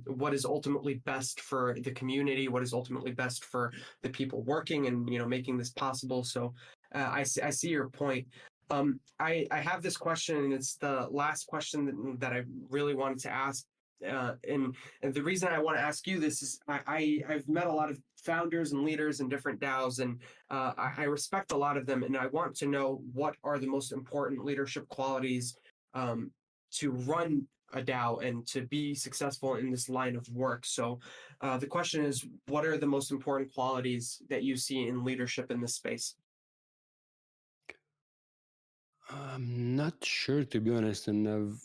what is ultimately best for the community, what is ultimately best for the people working and making this possible. So I see your point. I have this question, and it's the last question that I really wanted to ask. And the reason I want to ask you this is I've met a lot of founders and leaders in different DAOs, and I respect a lot of them, and I want to know what are the most important leadership qualities to run a DAO and to be successful in this line of work. So the question is, what are the most important qualities that you see in leadership in this space? I'm not sure, to be honest, and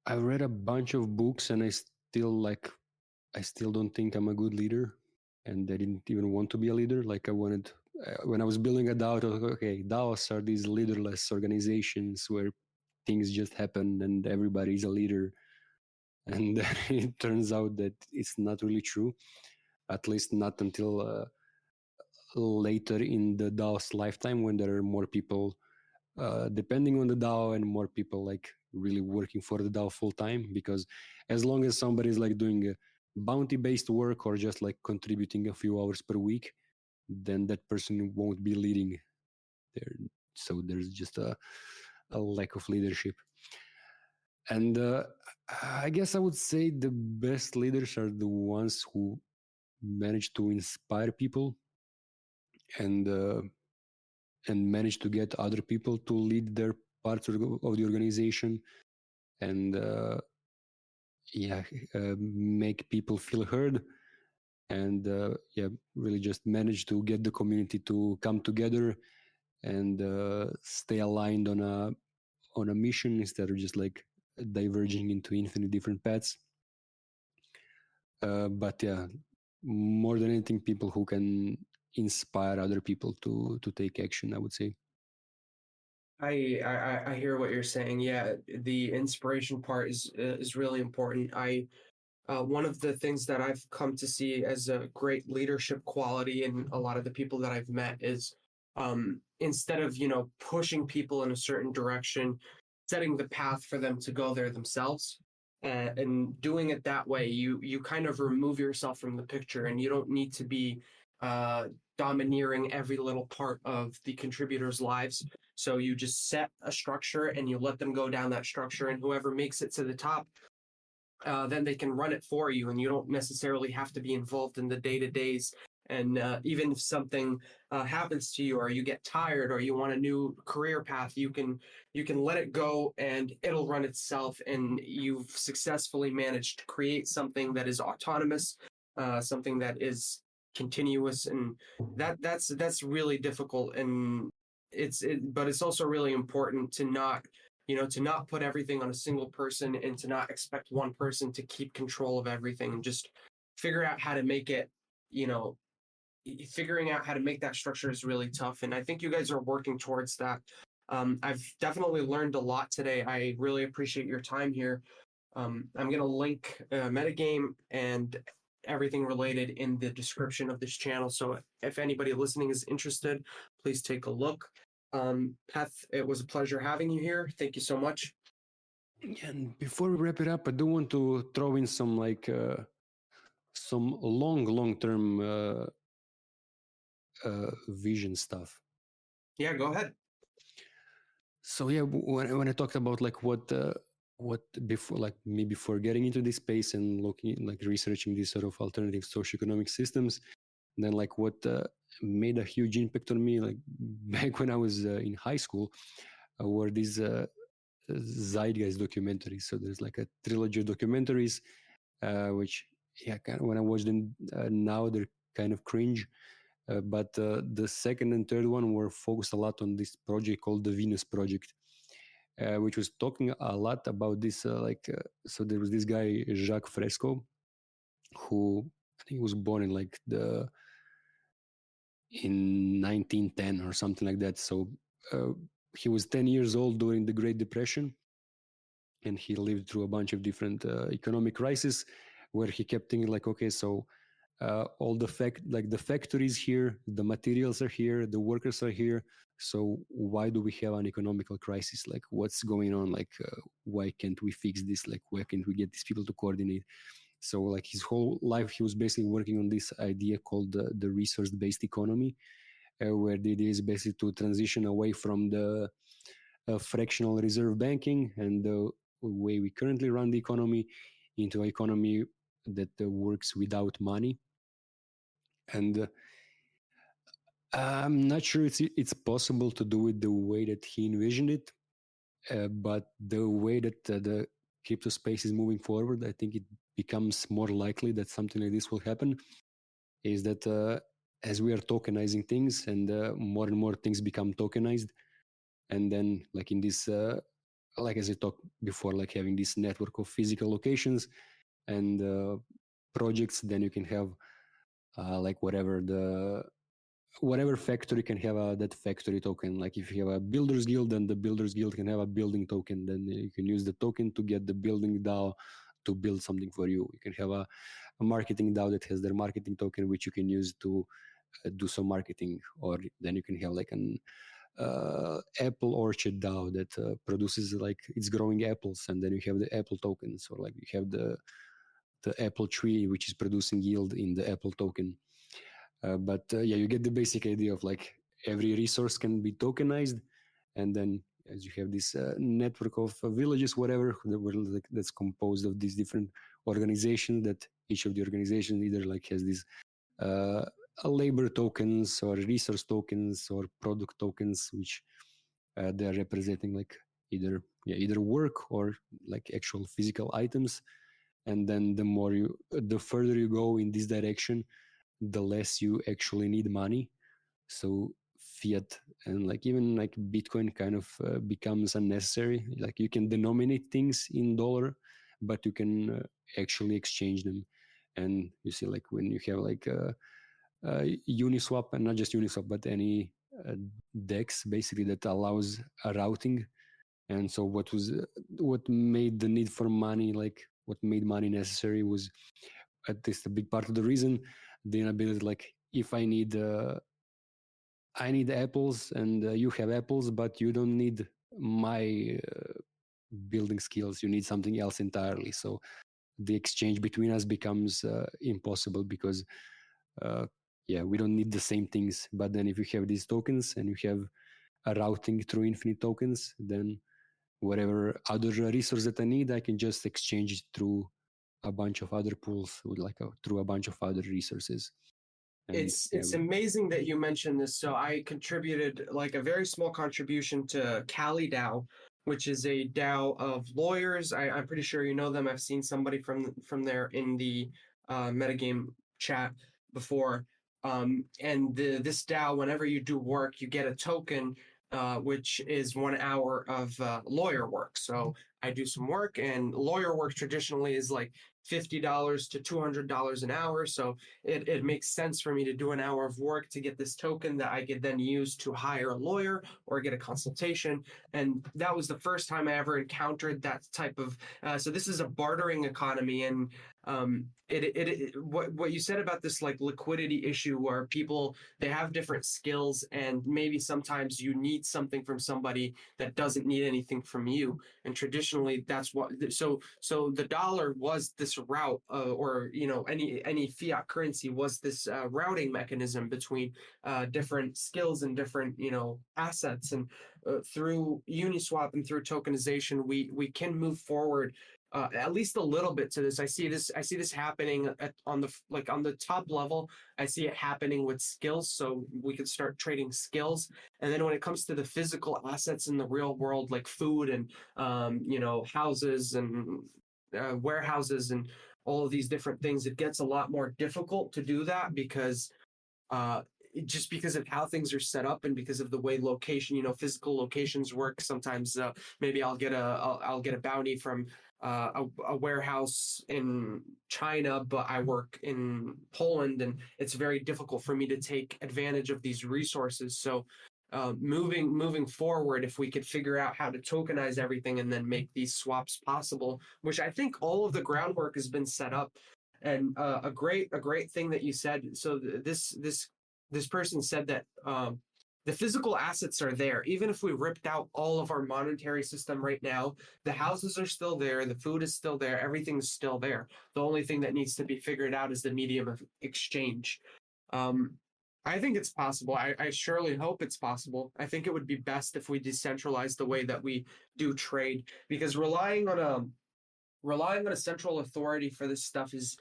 I've read a bunch of books, and I still don't think I'm a good leader, and I didn't even want to be a leader. Like I wanted, when I was building a DAO, I was like, okay, DAOs are these leaderless organizations where things just happen and everybody is a leader, and then it turns out that it's not really true, at least not until later in the DAO's lifetime, when there are more people depending on the DAO and more people like really working for the DAO full time. Because as long as somebody is like doing bounty based work or just like contributing a few hours per week, then that person won't be leading there. So there's just a lack of leadership. And I guess I would say the best leaders are the ones who manage to inspire people and manage to get other people to lead their parts of the organization, and make people feel heard, and really just manage to get the community to come together and stay aligned on a mission instead of just like diverging into infinite different paths. But yeah, more than anything, people who can inspire other people to take action, I would say. I hear what you're saying. Yeah, the inspiration part is really important. One of the things that I've come to see as a great leadership quality in a lot of the people that I've met is instead of pushing people in a certain direction, setting the path for them to go there themselves. And doing it that way, you kind of remove yourself from the picture, and you don't need to be domineering every little part of the contributors' lives. So you just set a structure and you let them go down that structure, and whoever makes it to the top, then they can run it for you, and you don't necessarily have to be involved in the day-to-days. And even if something happens to you, or you get tired, or you want a new career path, you can let it go, and it'll run itself. And you've successfully managed to create something that is autonomous, something that is continuous, and that's really difficult. And but it's also really important to not put everything on a single person, and to not expect one person to keep control of everything, and just figure out how to make it, figuring out how to make that structure is really tough. And I think you guys are working towards that. I've definitely learned a lot today. I really appreciate your time here. I'm going to link MetaGame and everything related in the description of this channel. So if anybody listening is interested, please take a look. PETH, it was a pleasure having you here. Thank you so much. And before we wrap it up, I do want to throw in some some long term vision stuff. Yeah, go ahead. So yeah, when I talked about like what before, like me before getting into this space and looking like researching these sort of alternative socioeconomic systems, then like what made a huge impact on me, like back when I was in high school, were these zeitgeist documentaries. So there's like a trilogy of documentaries, which yeah, kind of, when I watch them now, they're kind of cringe. But the second and third one were focused a lot on this project called the Venus Project, which was talking a lot about this. So there was this guy Jacques Fresco, who I think was born in like in 1910 or something like that. So he was 10 years old during the Great Depression, and he lived through a bunch of different economic crises, where he kept thinking like, okay, so all the factories here, the materials are here, the workers are here. So why do we have an economical crisis? Like, what's going on? Like, why can't we fix this? Like, why can't we get these people to coordinate? So, like, his whole life, he was basically working on this idea called the resource-based economy, where the idea is basically to transition away from the fractional reserve banking and the way we currently run the economy into an economy that works without money. And I'm not sure it's possible to do it the way that he envisioned it, but the way that the crypto space is moving forward, I think it becomes more likely that something like this will happen. Is that as we are tokenizing things and more things become tokenized, and then like in this, like as I talked before, like having this network of physical locations and projects, then you can have like whatever factory can have that factory token. Like if you have a builders guild, then the builders guild can have a building token. Then you can use the token to get the building DAO to build something for you. You can have a marketing DAO that has their marketing token, which you can use to do some marketing. Or then you can have like an apple orchard DAO that produces, like, it's growing apples, and then you have the apple tokens, or like you have the apple tree which is producing yield in the apple token. But yeah, you get the basic idea of like every resource can be tokenized, and then as you have this network of villages, whatever, that's composed of these different organizations, that each of the organizations either like has these labor tokens or resource tokens or product tokens, which they are representing like either work or like actual physical items. And then the further you go in this direction, the less you actually need money. So fiat and like even like Bitcoin kind of becomes unnecessary. Like you can denominate things in dollar, but you can actually exchange them. And you see, like when you have like Uniswap, and not just Uniswap, but any DEX basically that allows a routing. And so what made the need for money, like what made money necessary, was at least a big part of the reason, the inability, like if I need apples and you have apples, but you don't need my building skills, you need something else entirely. So the exchange between us becomes impossible, because yeah, we don't need the same things. But then if you have these tokens and you have a routing through infinite tokens, then whatever other resource that I need, I can just exchange it through a bunch of other pools, with like through a bunch of other resources. And it's amazing that you mentioned this. So I contributed like a very small contribution to Cali DAO, which is a DAO of lawyers. I'm pretty sure you know them. I've seen somebody from there in the MetaGame chat before. And this DAO, whenever you do work, you get a token, which is 1 hour of lawyer work. So I do some work, and lawyer work traditionally is like $50 to $200 an hour. So it makes sense for me to do an hour of work to get this token that I could then use to hire a lawyer or get a consultation. And that was the first time I ever encountered that type of. So this is a bartering economy, and what you said about this like liquidity issue, where people, they have different skills, and maybe sometimes you need something from somebody that doesn't need anything from you. And traditionally, traditionally that's what, so the dollar was this route, or any fiat currency was this routing mechanism between different skills and different assets. And through Uniswap and through tokenization, we can move forward at least a little bit to this. I see this happening on the top level. I see it happening with skills, so we could start trading skills. And then when it comes to the physical assets in the real world, like food and houses and warehouses and all of these different things, it gets a lot more difficult to do that because uh, just because of how things are set up and because of the way physical locations work. Sometimes maybe I'll get a bounty from a warehouse in China, but I work in Poland, and it's very difficult for me to take advantage of these resources. So moving forward, if we could figure out how to tokenize everything and then make these swaps possible, which I think all of the groundwork has been set up. And a great thing that you said. So this person said that the physical assets are there. Even if we ripped out all of our monetary system right now, the houses are still there, the food is still there, everything's still there. The only thing that needs to be figured out is the medium of exchange. I think it's possible. I surely hope it's possible. I think it would be best if we decentralize the way that we do trade, because relying on a central authority for this stuff is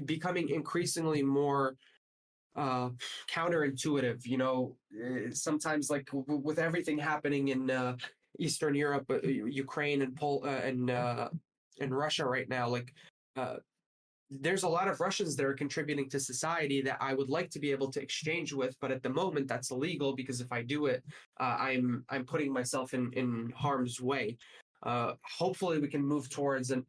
becoming increasingly more counterintuitive. Sometimes, like with everything happening in Eastern Europe, Ukraine and Russia right now, like there's a lot of Russians that are contributing to society that I would like to be able to exchange with, but at the moment that's illegal, because if I do it, I'm putting myself in harm's way. Hopefully we can move towards an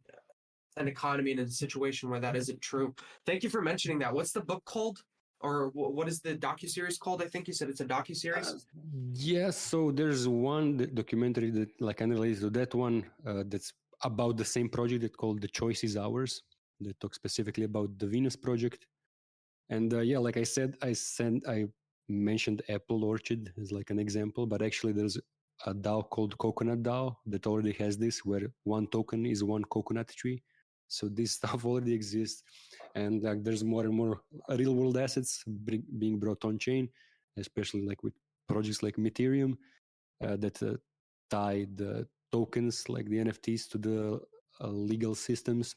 economy and a situation where that isn't true. Thank you for mentioning that. What's the book called? Or what is the docuseries called? I think you said it's a docuseries. Yes, so there's one documentary that like analyzes that one that's about the same project that called The Choice is Ours, that talks specifically about the Venus project. And yeah, like I said, I mentioned Apple Orchard as like an example, but actually there's a DAO called Coconut DAO that already has this, where one token is one coconut tree. So this stuff already exists, and like there's more and more real world assets being brought on chain, especially like with projects like Ethereum that tie the tokens like the NFTs to the legal systems.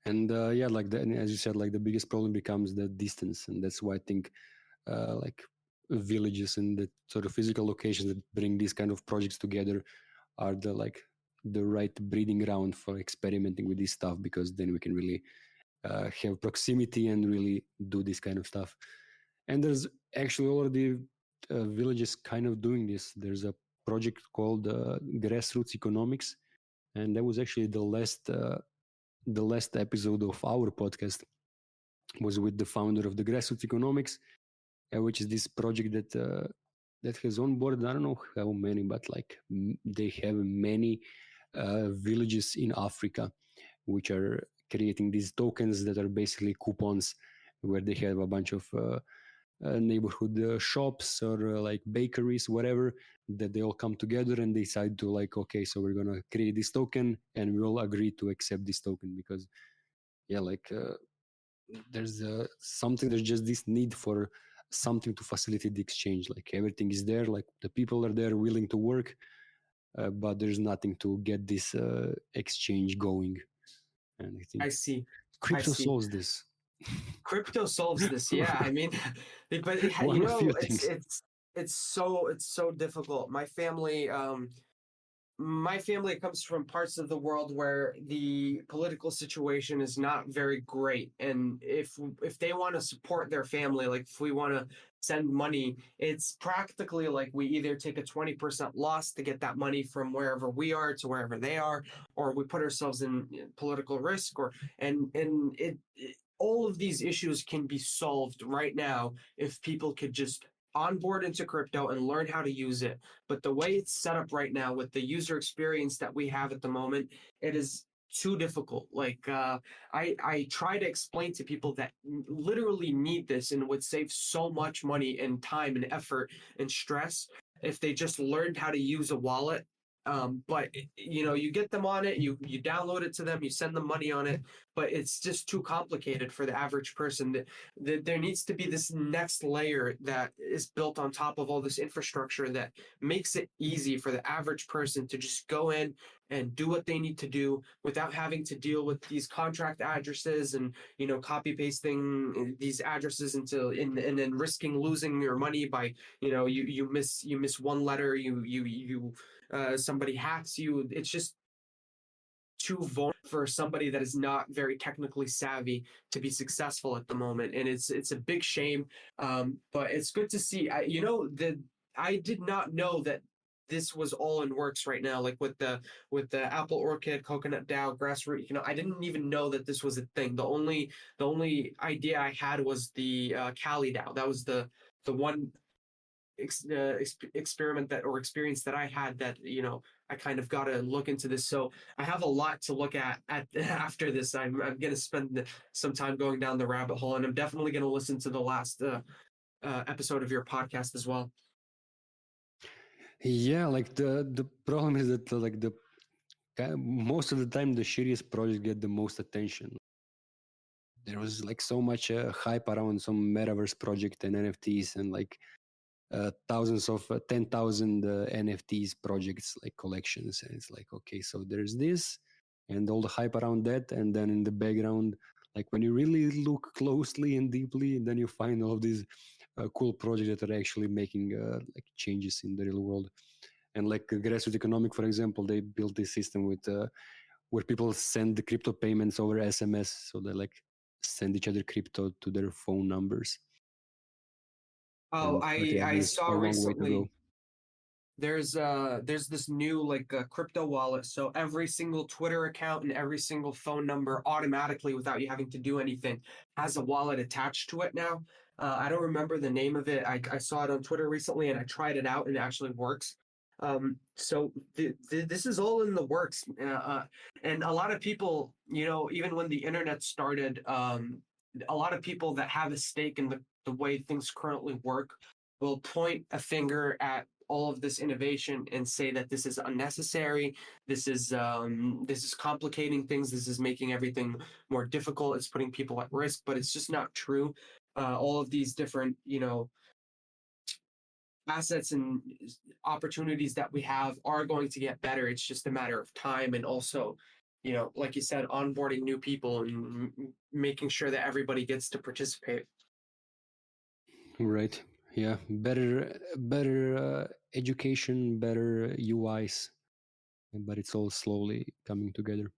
And yeah, like as you said, like the biggest problem becomes the distance, and that's why I think like villages and the sort of physical locations that bring these kind of projects together are the right breeding ground for experimenting with this stuff, because then we can really have proximity and really do this kind of stuff. And there's actually already villages kind of doing this. There's a project called Grassroots Economics, and that was actually the last episode of our podcast was with the founder of the Grassroots Economics, which is this project that has onboarded, I don't know how many, but like they have many villages in Africa, which are creating these tokens that are basically coupons, where they have a bunch of neighborhood shops or like bakeries, whatever, that they all come together and decide to like, okay, so we're gonna create this token and we all agree to accept this token, because yeah, like there's just this need for something to facilitate the exchange. Like everything is there, like the people are there willing to work, but there's nothing to get this exchange going. And I think I see. crypto solves this. Crypto solves this. Yeah, I mean, but One of few things. it's so difficult. My family comes from parts of the world where the political situation is not very great, and if they want to support their family, like if we want to send money, it's practically like we either take a 20% loss to get that money from wherever we are to wherever they are, or we put ourselves in political risk, or and all of these issues can be solved right now if people could just onboard into crypto and learn how to use it. But the way it's set up right now with the user experience that we have at the moment, it is too difficult. Like I try to explain to people that literally need this and would save so much money and time and effort and stress if they just learned how to use a wallet But you get them on it, you download it to them, you send them money on it, but it's just too complicated for the average person. There needs to be this next layer that is built on top of all this infrastructure that makes it easy for the average person to just go in and do what they need to do without having to deal with these contract addresses and copy pasting these addresses and then risking losing your money by you miss one letter, somebody hacks you. It's just too vulnerable for somebody that is not very technically savvy to be successful at the moment, and it's a big shame. But it's good to see. I did not know that this was all in works right now, like with the Apple Orchid, Coconut DAO, Grassroot. I didn't even know that this was a thing. The only idea I had was the Kali DAO. That was the one experiment that or experience that I had that I kind of got to look into this. So I have a lot to look at after this. I'm going to spend some time going down the rabbit hole, and I'm definitely going to listen to the last episode of your podcast as well. Yeah, like the problem is that most of the time the shittiest projects get the most attention. There was like so much hype around some metaverse project and NFTs and like thousands of 10,000 NFTs projects, like collections, and it's like, okay, so there's this and all the hype around that, and then in the background, like when you really look closely and deeply, then you find all of these cool projects that are actually making like changes in the real world. And like Grassroot Economic, for example, they built this system with where people send the crypto payments over SMS, so they like send each other crypto to their phone numbers. Oh, I saw a long recently. way to go. There's this new like crypto wallet, so every single Twitter account and every single phone number automatically, without you having to do anything, has a wallet attached to it now. I don't remember the name of it. I saw it on Twitter recently and I tried it out and it actually works. So this is all in the works, and a lot of people, even when the internet started, a lot of people that have a stake in the way things currently work will point a finger at all of this innovation and say that this is unnecessary. This is complicating things. This is making everything more difficult. It's putting people at risk, but it's just not true. All of these different, assets and opportunities that we have are going to get better. It's just a matter of time, and also, like you said, onboarding new people and making sure that everybody gets to participate. Right. Yeah. Better education, better UIs, but it's all slowly coming together.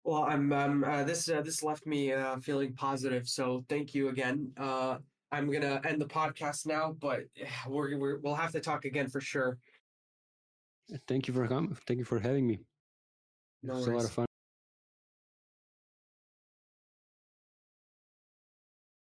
Well, this left me feeling positive. So thank you again. I'm gonna end the podcast now, but we'll have to talk again for sure. Thank you for coming. Thank you for having me. No It's a lot worries. of fun.